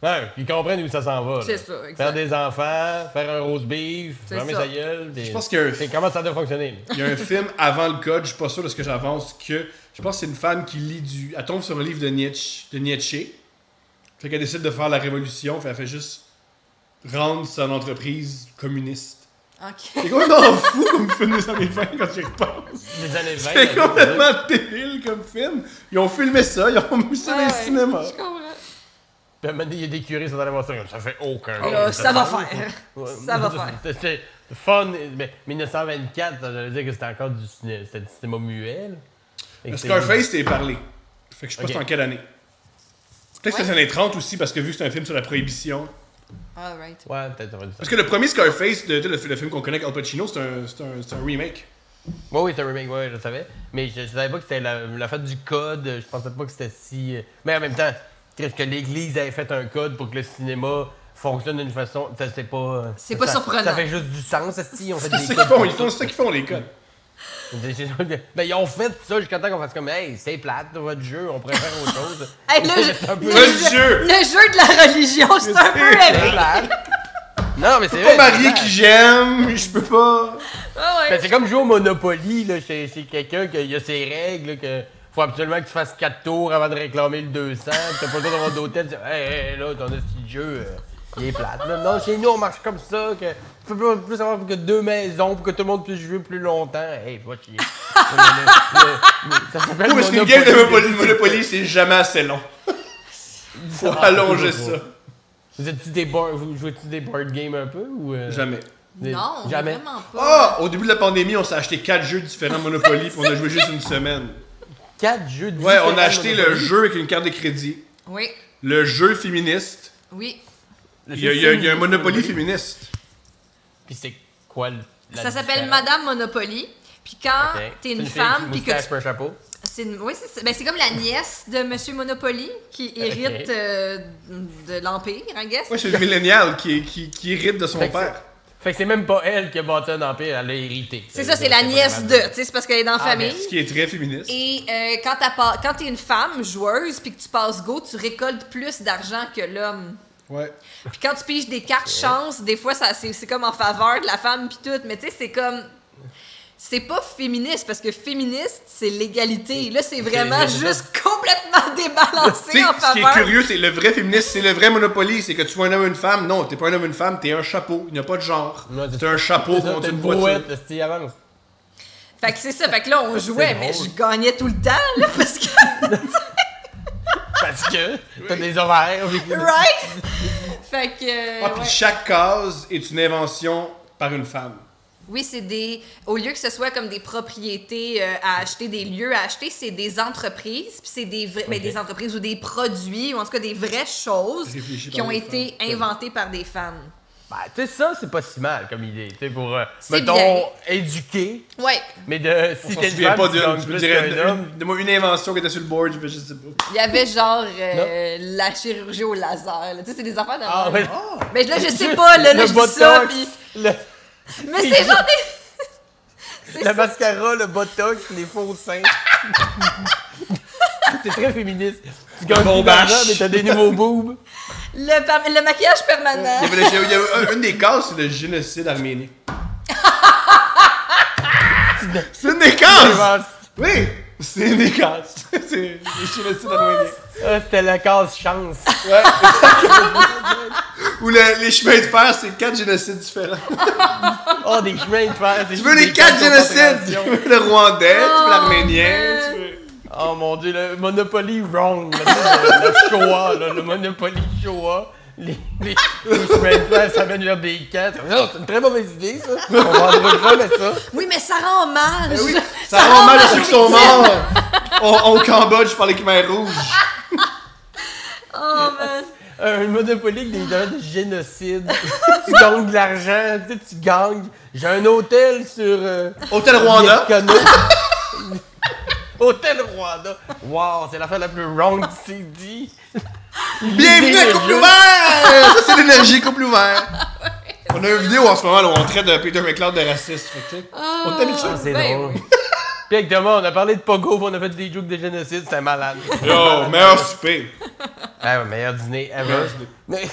Ouais, ils comprennent où ça s'en va. C'est ça, exact. Faire des enfants, faire un roast beef, fermer sa gueule. Je pense qu'il y a comment ça doit fonctionner. Il y a un film avant le code, je suis pas sûr de ce que j'avance, que je pense que c'est une femme qui lit elle tombe sur un livre de Nietzsche. Fait qu'elle décide de faire la révolution, fait elle fait juste rendre son entreprise communiste. Ok. C'est complètement fou comme film des années 20 quand j'y repense. Des années 20. C'est complètement débile comme film. Ils ont filmé ça, ils ont mis ça dans les cinémas. Je comprends. Puis à un moment donné, il y a des curés qui sont allés voir ça, ça fait aucun ça va faire. Ça va faire. C'était fun, mais 1924, ça veut dire que c'était encore du cinéma muet. Le Scarface, c'était parlé. Fait que je sais pas c'était en quelle année. Peut-être que c'était les années 30 aussi, parce que vu que c'est un film sur la prohibition. Ah, right. Ouais, peut-être ça va dire ça. Parce que le premier Scarface, le film qu'on connaît avec Al Pacino, c'est un remake. Oui, c'est un remake, ouais, je savais. Mais je savais pas que c'était la fête du code, je pensais pas que c'était si... Mais en même temps, est-ce que l'Église avait fait un code pour que le cinéma fonctionne d'une façon... C'est pas... C'est pas surprenant. Ça fait juste du sens, si on fait des C'est ça qu'ils font, les codes. Ben, ils ont fait ça jusqu'à temps qu'on fasse comme, hey, c'est plate, votre jeu, on pourrait faire autre chose. Hey, le jeu de la religion, c'est un peu plate. Non, mais c'est vrai. Je peux pas marier qui j'aime, je peux pas. Ah ouais. Ben, c'est comme jouer au Monopoly, là, chez quelqu'un qui a ses règles, que faut absolument que tu fasses 4 tours avant de réclamer le 200, pis t'as pas le droit d'avoir d'hôtel, tu dis, hey, là, ton petit jeu, il est plate. Là. Non, chez nous, on marche comme ça, que tu peux plus avoir que 2 maisons pour que tout le monde puisse jouer plus longtemps. Hey, va chier. Ça s'appelle parce qu'une game de Monopoly, c'est jamais assez long. Faut allonger ça. Vous jouez-tu des board games un peu ou Jamais. Non, jamais. Vraiment pas. Au début de la pandémie, on s'est acheté 4 jeux différents Monopoly, puis on a joué juste une semaine. 4 jeux différents? Ouais, on a acheté le jeu avec une carte de crédit. Oui. Le jeu féministe. Oui. Il y a un Monopoly féministe. Puis c'est quoi ça s'appelle Madame Monopoly. Puis quand t'es une femme, puis que un chapeau. Oui, c'est comme la nièce de Monsieur Monopoly qui hérite de l'Empire, I guess. Ouais, c'est le millénial qui hérite de son père. Fait que c'est même pas elle qui a bâti un empire, elle a hérité. C'est ça, c'est la nièce de, tu sais, c'est parce qu'elle est dans la famille. Ce qui est très féministe. Et quand t'es une femme joueuse puis que tu passes go, tu récoltes plus d'argent que l'homme. Ouais. Puis quand tu piges des cartes chance, des fois c'est comme en faveur de la femme puis tout, mais tu sais c'est comme c'est pas féministe parce que féministe c'est l'égalité. Là c'est vraiment juste complètement débalancé en faveur. Ce qui est curieux, c'est le vrai féministe, c'est le vrai Monopoly, c'est que tu sois un homme ou une femme. Non, t'es pas un homme ou une femme, t'es un chapeau. Il n'y a pas de genre. C'est un chapeau contre une voiture. Avance. Fait que c'est ça, fait que là on jouait, mais je gagnais tout le temps là parce que parce que t'as des ovaires. Right? Fait que. Puis chaque case est une invention par une femme. Oui, c'est des. Au lieu que ce soit comme des propriétés à acheter, des lieux à acheter, c'est des entreprises. Puis c'est des des entreprises ou des produits, ou en tout cas des vraies choses qui ont été inventées par des femmes. Ben, tu sais, ça, c'est pas si mal comme idée. Tu sais, pour, mettons, bien. Éduquer. Ouais. Mais si t'es une femme, pas tu gagnes plus qu'un homme. Donne-moi une invention qui était sur le board, je sais pas. Il y avait genre la chirurgie au laser. Tu sais, c'est des affaires de mais... Mais là, je sais pas, là, je dis ça, puis... Mais c'est genre des... Le mascara, le botox, les faux seins. C'est très féministe. Tu gagnes plus d'argent, mais t'as des nouveaux boobs. Le maquillage permanent. Il y avait une des cases, c'est le génocide arménien. C'est une des cases! Oui! C'est une des cases. C'est le génocide arménien. C'était la case chance. Ouais. Ou les chemins de fer, c'est 4 génocides différents. Oh, des chemins de fer. Tu veux les 4 génocides? Tu veux le rwandais, tu veux l'arménien, tu veux... Oh mon dieu, le Monopoly wrong. Le Shoah, là, le Monopoly Shoah. Les chemins de fer s'amènent vers des camps. Non, c'est une très mauvaise idée, ça. On vendra jamais ça. Oui, mais ça rend hommage. Oui, ça rend hommage à ceux qui sont morts au Cambodge par les Khmers rouges. Oh, man. Un Monopoly avec des idées de génocide. Tu gagnes de l'argent, tu gagnes. J'ai un hôtel sur... Hôtel Rwanda. Hôtel Rwanda. Wow, c'est l'affaire la plus wrong qui s'est dit. Bienvenue à Couple Ouvert! Ça, c'est l'énergie Couple Ouvert. On a une vidéo en ce moment là, où on traite de Peter McLeod de raciste. Fait que, on est habitué. C'est Ben drôle. oui. Puis avec Thomas, on a parlé de Pogo, puis on a fait des jokes de génocide, c'était malade. Yo, meilleur souper. Ah ouais, meilleur dîner ever. Mais...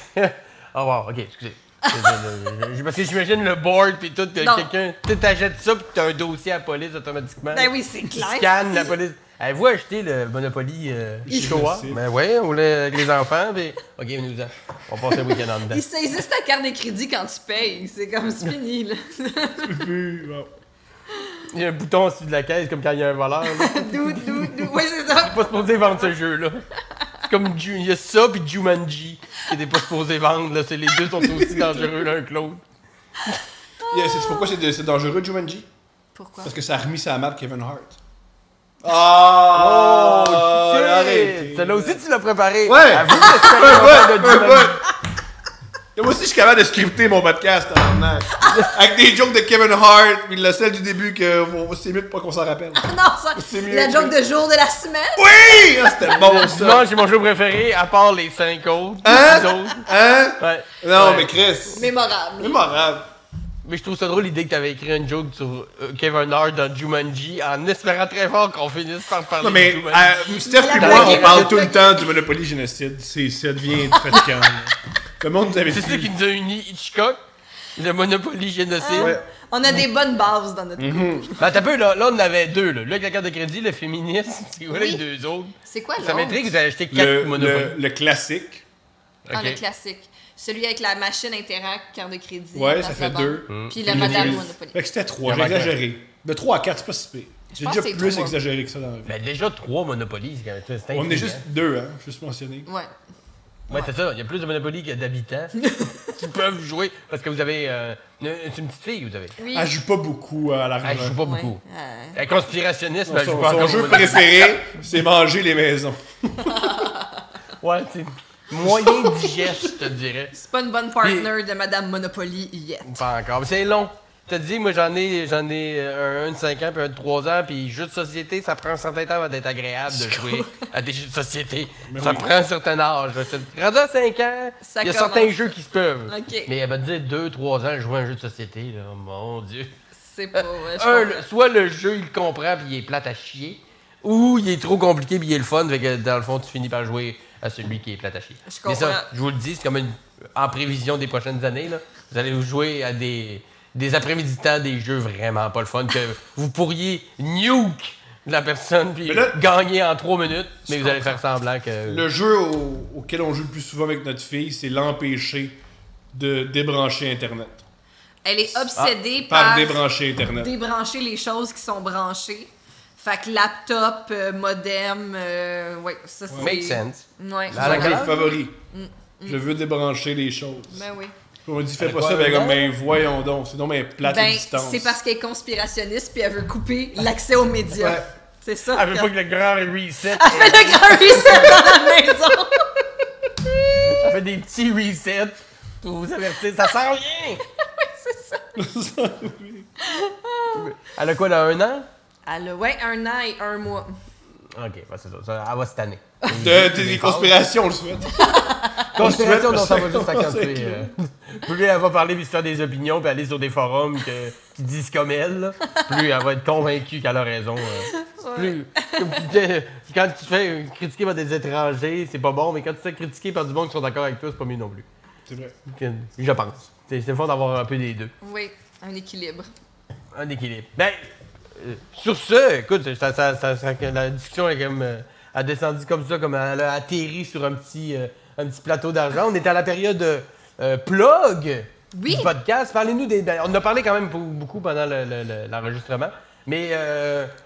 Oh wow, ok, excusez. Parce que j'imagine le board, puis tout, quelqu'un... Tu t'achètes ça, puis t'as un dossier à la police automatiquement. Ben oui, c'est Tu clair. scannes la police. Avez-vous acheté le Monopoly Shoah? sais. Ben ouais, on voulait avec les enfants, puis... Ok, venez-en. On passe un week-end en dedans. Ils saisissent ta carte de crédit quand tu payes. C'est comme c'est fini, là. Il y a un bouton au-dessus de la caisse, comme quand il y a un voleur. Dou. Oui, c'est ça. Pas supposé vendre ce jeu-là. C'est comme il y a ça puis Jumanji qui n'est pas supposé vendre. Là. Les deux sont aussi dangereux l'un que l'autre. C'est pourquoi c'est dangereux, Jumanji? Pourquoi? Parce que ça a remis sa map Kevin Hart. Ah! Oh, arrêtez. Celle-là aussi, tu l'as préparé. Ouais. Avoue que c'est pas de Jumanji. Et moi aussi, je suis capable de scripter mon podcast avec des jokes de Kevin Hart, puis le seul du début que c'est mieux pas qu'on s'en rappelle. Non, ça, C'est mieux la que- joke de jour de la semaine. Oui! Ah, c'était bon ça! Dimanche, c'est mon jeu préféré, à part les 5 autres. Hein? Les autres. Hein? Ouais. Non, Ouais. mais Chris, Mémorable. mémorable. Mais je trouve ça drôle l'idée que tu avais écrit une joke sur Kevin Hart dans Jumanji en espérant très fort qu'on finisse par parler Non, mais de Jumanji. Steph et La moi, blague on est parle bonne. tout le temps du Monopoly génocide. Ça devient fatigant. Là. Le monde nous avait C'est ça qui nous a unis, Hitchcock, le Monopoly génocide. Ouais. On a des bonnes bases dans notre couple. Ben, t'as peu, là, on en avait deux. Là, avec la carte de crédit, le féminisme, c'est quoi les Oui. deux autres? C'est quoi Ça l'autre? m'intrigue que vous avez acheté 4 Monopoly. Le classique. Ah, Ok. le classique. Celui avec la machine Interact, carte de crédit. Ouais, la ça place fait de banque. 2. Puis la Madame Fait Monopoly. que c'était 3, Il j'ai y en manque exagéré. De 3 à 4, c'est pas si pire. J'ai pense déjà que c'est plus 3. exagéré que ça dans la vie. Ben, déjà 3 Monopoly, c'est quand même c'est On est intriguant. juste 2, hein, juste mentionné. Ouais. Ouais, c'est ça. Il y a plus de Monopoly que d'habitants qui peuvent jouer. Parce que vous avez. C'est une petite fille, vous avez. Oui. Elle joue pas beaucoup à la Elle joue pas Ouais. beaucoup. Elle est conspirationniste, mais elle joue Son, pas son encore. jeu au Monopoly. préféré, c'est manger les maisons. Ouais, c'est moyen digeste, je te dirais. C'est pas une bonne partner de Madame Monopoly yet. Pas encore. Mais c'est long. Je te dis, moi, j'en ai un de 5 ans puis un de 3 ans, puis jeux de société, ça prend un certain temps avant d'être agréable de jouer à des jeux de société. Ça prend un certain âge. Rendu à 5 ans, Ça il y a commence. certains jeux qui se peuvent. Ok. Mais elle va te dire 2-3 ans, jouer à un jeu de société, là, mon Dieu. C'est pas. Ouais, je comprends. Soit le jeu, il le comprend puis il est plate à chier, ou il est trop compliqué puis il est le fun, fait que dans le fond, tu finis par jouer à celui qui est plate à chier. Je Mais comprends. ça, je vous le dis, c'est comme en prévision des prochaines années, là, vous allez jouer à des après-midi de temps, des jeux vraiment pas le fun, que vous pourriez nuke la personne puis Mais là- gagner en 3 minutes, mais vous allez faire semblant que... Le jeu auquel on joue le plus souvent avec notre fille, c'est l'empêcher de débrancher Internet. Elle est obsédée Par par débrancher Internet. débrancher les choses qui sont branchées. Fait que laptop, modem, ouais, ça c'est. Make sense. Ouais. À la C'est gueule. mon favori. Je veux débrancher les choses. Ben oui. On dit fais Avec pas quoi, ça, ben un comme an? ben voyons donc, c'est donc mais plate à Ben, distance. c'est parce qu'elle est conspirationniste puis elle veut couper l'accès aux médias. Ouais. C'est ça. Elle veut pas que le grand reset. Elle fait le grand reset dans la maison. Elle fait des petits resets pour vous avertir, ça sent rien! Elle a quoi, là, 1 an? Elle a, ouais, 1 an et 1 mois. Ok, ben c'est ça. Elle va cette année. Des conspirations, on le souhaite. Conspiration, On non, souhaite, ça va juste on accentuer. sait Plus elle va parler puis se faire des opinions puis aller sur des forums qui disent comme elle, là, plus elle va être convaincue qu'elle a raison. Plus, comme tu disais, quand tu te fais critiquer par des étrangers, c'est pas bon, mais quand tu te fais critiquer par du monde qui sont d'accord avec toi, c'est pas mieux non plus. C'est vrai. Je pense. C'est le fun d'avoir un peu des deux. Oui, un équilibre. Un équilibre. Ben, sur ce, écoute, la discussion est comme, a descendu comme ça, comme elle a atterri sur un petit plateau d'argent. On est à la période plug Oui. du podcast. Parlez-nous des... Ben, on en a parlé quand même beaucoup pendant l'enregistrement. Mais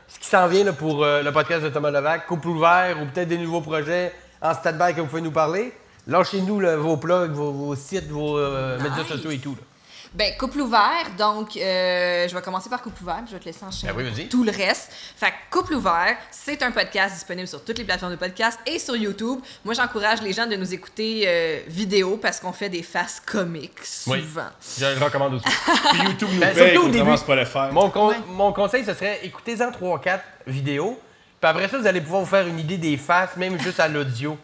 ce qui s'en vient là, pour le podcast de Thomas Levac, couple ouvert ou peut-être des nouveaux projets en stand-by que vous pouvez nous parler, lâchez-nous vos plugs, vos sites, vos médias sociaux et tout. Là. Ben, couple ouvert, donc je vais commencer par couple ouvert, puis je vais te laisser enchaîner tout le reste. Fait que couple ouvert, c'est un podcast disponible sur toutes les plateformes de podcast et sur YouTube. Moi, j'encourage les gens de nous écouter vidéo parce qu'on fait des faces comiques souvent. Oui, je le recommande aussi. Puis YouTube nous paye, on commence pas à le faire. Mon conseil, ce serait écoutez-en 3-4 vidéos. Puis après ça, vous allez pouvoir vous faire une idée des faces, même juste à l'audio.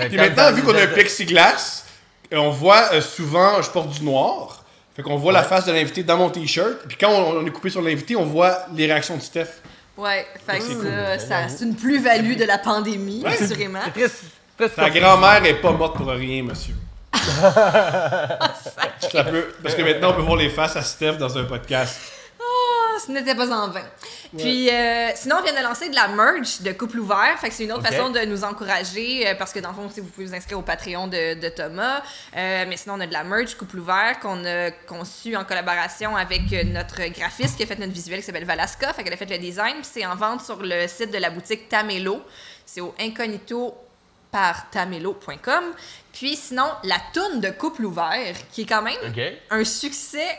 Puis maintenant, vu qu'on a un plexiglas, on voit souvent, je porte du noir. Fait qu'on voit la face de l'invité dans mon t-shirt. Puis quand on est coupé sur l'invité, on voit les réactions de Steph. Ouais, fait que c'est une plus-value de la pandémie, assurément. C'est Ta grand-mère est pas morte pour rien, monsieur. Ça peut, parce que maintenant, on peut voir les faces à Steph dans un podcast. Ce n'était pas en vain. Puis, sinon, on vient de lancer de la merch de couple ouvert. Fait que c'est une autre façon de nous encourager parce que dans le fond, vous pouvez vous inscrire au Patreon de Thomas. Mais sinon, on a de la merch couple ouvert qu'on a conçu en collaboration avec notre graphiste qui a fait notre visuel qui s'appelle Valaska. Fait qu'elle a fait le design. Puis c'est en vente sur le site de la boutique Tamelo. C'est au incognito par tamelo.com. Puis sinon, la toune de couple ouvert qui est quand même un succès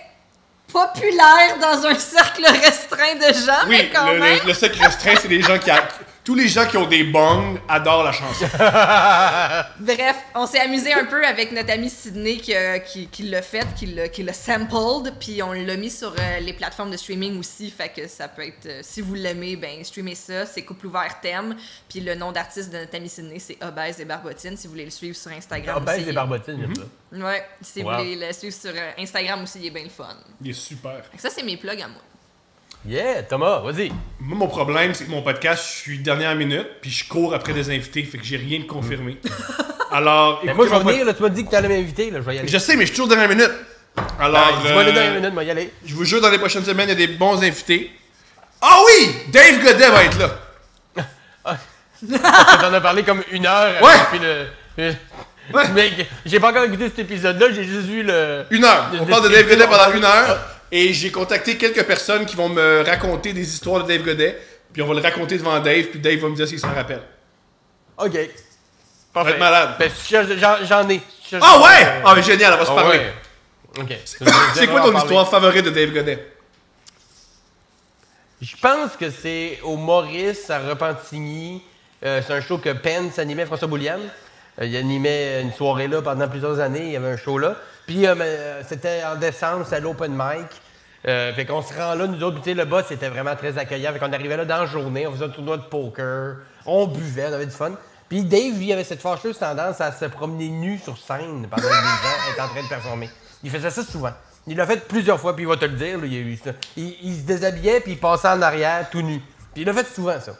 populaire dans un cercle restreint de gens, mais quand même. Le cercle restreint, c'est des gens tous les gens qui ont des bongs adorent la chanson. Bref, on s'est amusé un peu avec notre ami Sydney qui l'a fait, qui l'a sampled, puis on l'a mis sur les plateformes de streaming aussi, fait que ça peut être, si vous l'aimez, ben streamez ça, c'est Couple Ouvert Thème, puis le nom d'artiste de notre ami Sydney, c'est Obèse et Barbotine, si vous voulez le suivre sur Instagram. Obèse et Barbotine, j'aime ça. Ouais, si vous voulez le suivre sur Instagram aussi, il est bien le fun. Il est super. Ça, c'est mes plugs à moi. Yeah, Thomas, vas-y. Moi, mon problème, c'est que mon podcast, je suis dernière minute, puis je cours après des invités, fait que j'ai rien de confirmé. Alors, mais moi, je vais venir, là, tu m'as dit que tu allais m'inviter, là, je vais y aller. Je sais, mais je suis toujours dernière minute. Alors, tu vas aller dernière minute, moi, y aller. Je vous jure, dans les prochaines semaines, il y a des bons invités. Ah oui! Dave Godet va être là. Parce que t'en as parlé comme une heure. Ouais! Puis mais j'ai pas encore écouté cet épisode-là, j'ai juste vu le... Une heure. On parle de Dave Godet pendant une heure. Et j'ai contacté quelques personnes qui vont me raconter des histoires de Dave Godet. Puis on va le raconter devant Dave, puis Dave va me dire s'il s'en rappelle. OK. Ça va être malade. Ben, j'en ai. Ah ouais! Ah mais génial, on va se parler. Ouais. OK. C'est quoi ton histoire favorite de Dave Godet? Je pense que c'est au Maurice à Repentigny. C'est un show que Pence animait, François Bouliane. Il animait une soirée là pendant plusieurs années. Il y avait un show là. Puis c'était en décembre, c'était l'open mic. Fait qu'on se rend là, nous autres. Puis tu sais, le boss était vraiment très accueillant. Fait qu'on arrivait là dans la journée, on faisait un tournoi de poker, on buvait, on avait du fun. Puis Dave, lui, avait cette fâcheuse tendance à se promener nu sur scène pendant que les gens étaient en train de performer. Il faisait ça souvent. Il l'a fait plusieurs fois, puis il va te le dire. Là, il se déshabillait, puis il passait en arrière tout nu. Puis il l'a fait souvent, ça.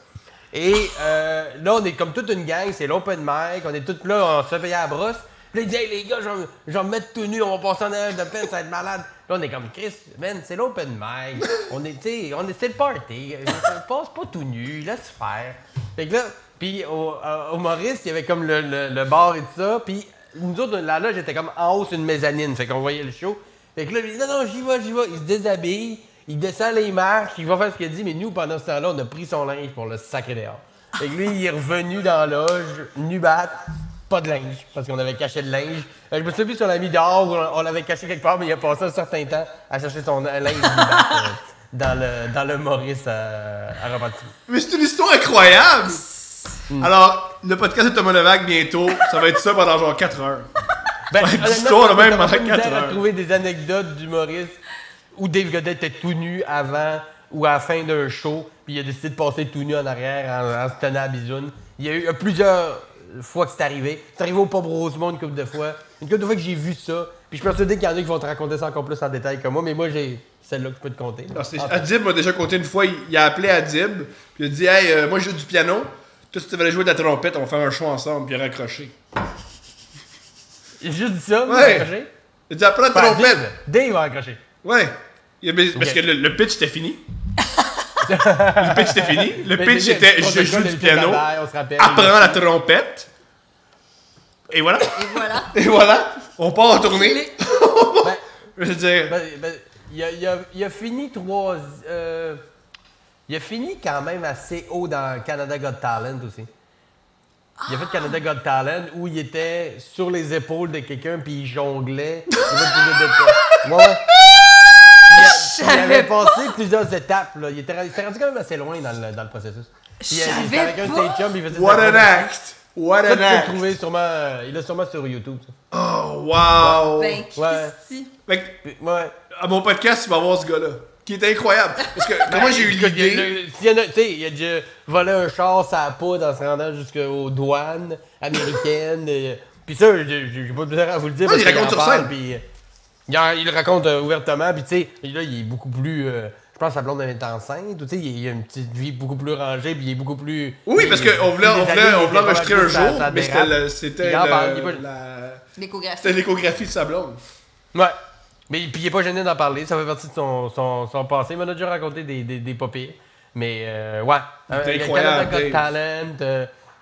Et là, on est comme toute une gang, c'est l'open mic, on est tous là, on se fait payer à la brosse. Puis là, il dit, hey les gars, je vais me mettre tout nu, on va passer en arrière de peine, ça va être malade. Là, on est comme, Chris, man, c'est l'open mic, c'est le party, passe pas tout nu, laisse faire. Fait que là, puis au Maurice, il y avait comme le bar et tout ça, puis nous autres, la loge était comme en haut sur une mezzanine, fait qu'on voyait le show. Fait que là, il dit, non, j'y vais, il se déshabille. Il descend les marches, il va faire ce qu'il a dit, mais nous, pendant ce temps-là, on a pris son linge pour le sacrer dehors. Fait que lui, il est revenu dans la loge, nu-bat, pas de linge, parce qu'on avait caché le linge. Je me souviens plus si on l'a mis dehors ou on l'avait caché quelque part, mais il a passé un certain temps à chercher son linge nu-bat dans le Maurice à Repentigny. Mais c'est une histoire incroyable! Alors, le podcast de Thomas Levac, bientôt, ça va être ça pendant genre 4 heures. Ben, l'histoire, le même, pendant 4 heures. On a trouvé des anecdotes du Maurice où Dave Godet était tout nu avant ou à la fin d'un show, puis il a décidé de passer tout nu en arrière en se tenant à bisoune. Il y a eu plusieurs fois que c'est arrivé. C'est arrivé au Pub Rosemont une couple de fois. Une couple de fois que j'ai vu ça. Puis je suis persuadé qu'il y en a qui vont te raconter ça encore plus en détail que moi, mais moi, j'ai celle-là que je peux te compter. Adib m'a déjà conté une fois, il a appelé Adib, puis il a dit « Hey, moi je joue du piano, toi si tu veux jouer de la trompette, on va faire un show ensemble, puis il a raccroché. » Il a juste dit ça, il a raccroché? Il a dit « Apprends la trompette! » Dave a raccroché. Ouais. Parce que le pitch était fini. Le pitch était fini. Le pitch était je joue du piano, apprends la trompette. Et voilà. Et voilà. On part en tournée. Je veux dire. Il a fini 3. Il a fini quand même assez haut dans Canada Got Talent aussi. Il a fait Canada Got Talent où il était sur les épaules de quelqu'un puis il jonglait. Ouais. Il avait passé plusieurs étapes. Là. Il était rendu quand même assez loin dans le processus. Puis, il était avec un de ses chums, il faisait What an act! What an act! Trouver sûrement, il l'a sûrement sur YouTube. Ça. Oh, wow! Ben, Christy. Ouais. À mon podcast, tu vas voir ce gars-là. Qui est incroyable. Parce que comment j'ai eu l'idée... Il a déjà volé un char sur la poudre en se rendant jusqu'aux douanes américaines. Puis ça, j'ai pas besoin à vous le dire. Il raconte sur scène. Il le raconte ouvertement. Puis tu sais, là, il est beaucoup plus... je pense que sa blonde est enceinte. Tu sais, il a une petite vie beaucoup plus rangée. Puis il est beaucoup plus... Oui, parce qu'on voulait enregistrer un jour. Mais c'était l'échographie de sa blonde. Ouais. Mais puis il est pas gêné d'en parler, ça fait partie de son passé. Il m'en a déjà raconté des pas pires. Mais ouais. C'est incroyable. Canada Got Talent,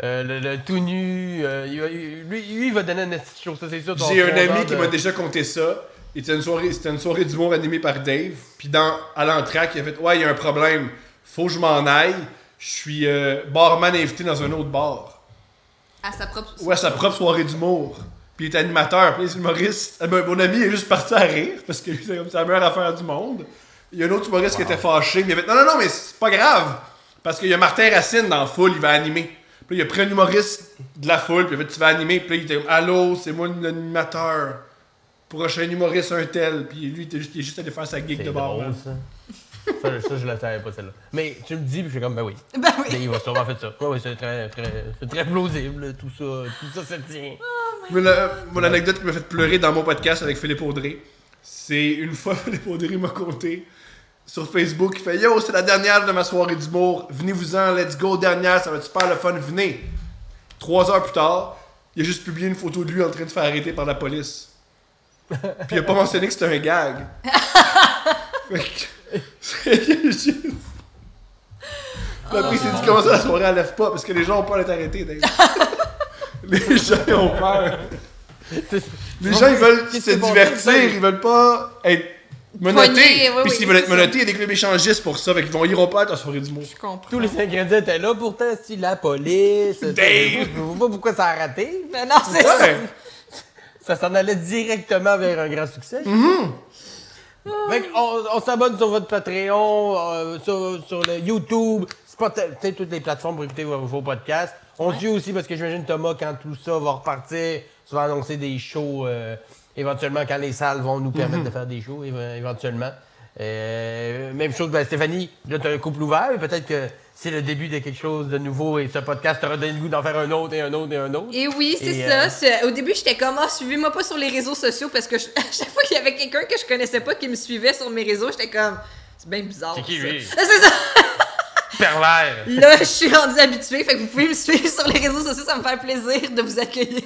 le tout nu. Lui, il va donner une petite chose, ça c'est sûr. J'ai un ami qui m'a déjà conté ça. C'était une soirée d'humour animée par Dave. Puis à l'entraque, il a fait « Ouais, il y a un problème. Faut que je m'en aille. Je suis barman invité dans un autre bar. » À sa propre soirée. Ouais, sa propre soirée d'humour. Puis il est animateur, puis il est humoriste. Mon ami est juste parti à rire, parce que c'est comme sa meilleure affaire du monde. Il y a un autre humoriste qui était fâché, mais il a fait non, mais c'est pas grave, parce qu'il y a Martin Racine dans la foule, il va animer. Puis il a pris un humoriste de la foule, puis il a fait tu vas animer, puis il était comme allô, c'est moi l'animateur. Prochain humoriste, un tel. Puis lui, il est juste allé faire sa gig de bar. Ça, je la savais pas celle-là. Mais tu me dis, puis je suis comme, ben oui. Ben oui. Mais il va sûrement faire ça. Ouais, c'est très plausible, tout ça se tient. Mon anecdote qui m'a fait pleurer dans mon podcast avec Philippe Audrey, c'est une fois Philippe Audrey m'a conté sur Facebook, il fait « Yo, c'est la dernière de ma soirée d'humour, venez-vous-en, let's go, dernière, ça va être super le fun, venez. » 3 heures plus tard, il a juste publié une photo de lui en train de se faire arrêter par la police. Puis il a pas mentionné que c'était un gag. Après, il s'est dit comment ça la soirée elle lève pas parce que les gens ont peur d'être arrêtés. Les gens ont peur. Les gens ils veulent se divertir, ils veulent pas être menottés. Puis s'ils veulent être menottés, il y a des clubs échangistes pour ça, ils iront pas à ta soirée d'humour. Je comprends. Tous les ingrédients étaient là, pourtant si la police. Je sais pas pourquoi ça a raté. Mais non, c'est ça. Ça s'en allait directement vers un grand succès. Fait on s'abonne sur votre Patreon, sur le YouTube, peut-être toutes les plateformes pour écouter vos podcasts. On suit aussi parce que j'imagine Thomas, quand tout ça va repartir, tu vas annoncer des shows éventuellement quand les salles vont nous permettre de faire des shows éventuellement. Même chose, Stéphanie, là tu as un couple ouvert, mais peut-être que c'est le début de quelque chose de nouveau et ce podcast t'aura donné le goût d'en faire un autre et un autre et un autre. Et oui, c'est ça. Au début, j'étais comme, suivez-moi pas sur les réseaux sociaux parce que à chaque fois qu'il y avait quelqu'un que je connaissais pas qui me suivait sur mes réseaux, j'étais comme, c'est bien bizarre. C'est qui lui? C'est ça! Pervers! Là, je suis rendue habituée, fait que vous pouvez me suivre sur les réseaux sociaux, ça me fait plaisir de vous accueillir.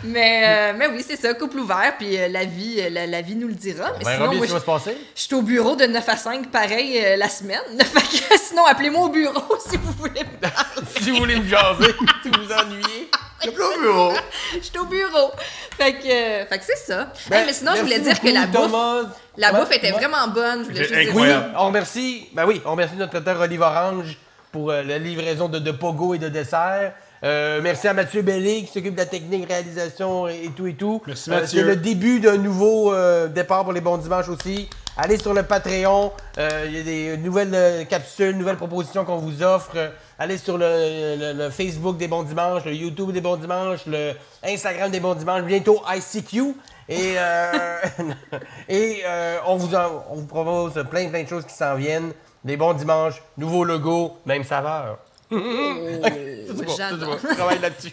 mais oui, c'est ça, couple ouvert, puis la vie nous le dira. Mais sinon, moi, je suis au bureau de 9 à 5, pareil, la semaine. Fait que sinon, appelez-moi au bureau si vous voulez me parler. Si vous voulez me jaser, si vous vous ennuyez. Je suis au bureau. Je suis au bureau. Fait que c'est ça. Mais sinon, je voulais dire que la bouffe était vraiment bonne. Je voulais juste dire ça. On remercie notre traiteur Olive Orange pour la livraison de pogo et de desserts. Merci à Mathieu Bellé qui s'occupe de la technique, réalisation et tout. Merci Mathieu. C'est le début d'un nouveau départ pour les bons dimanches aussi. Allez sur le Patreon. Il y a des nouvelles capsules, nouvelles propositions qu'on vous offre. Allez sur le Facebook des bons dimanches, le YouTube des bons dimanches, le Instagram des bons dimanches, bientôt ICQ. Et on vous propose plein de choses qui s'en viennent. Des bons dimanches, nouveau logo, même saveur. J'adore. Je travaille là-dessus.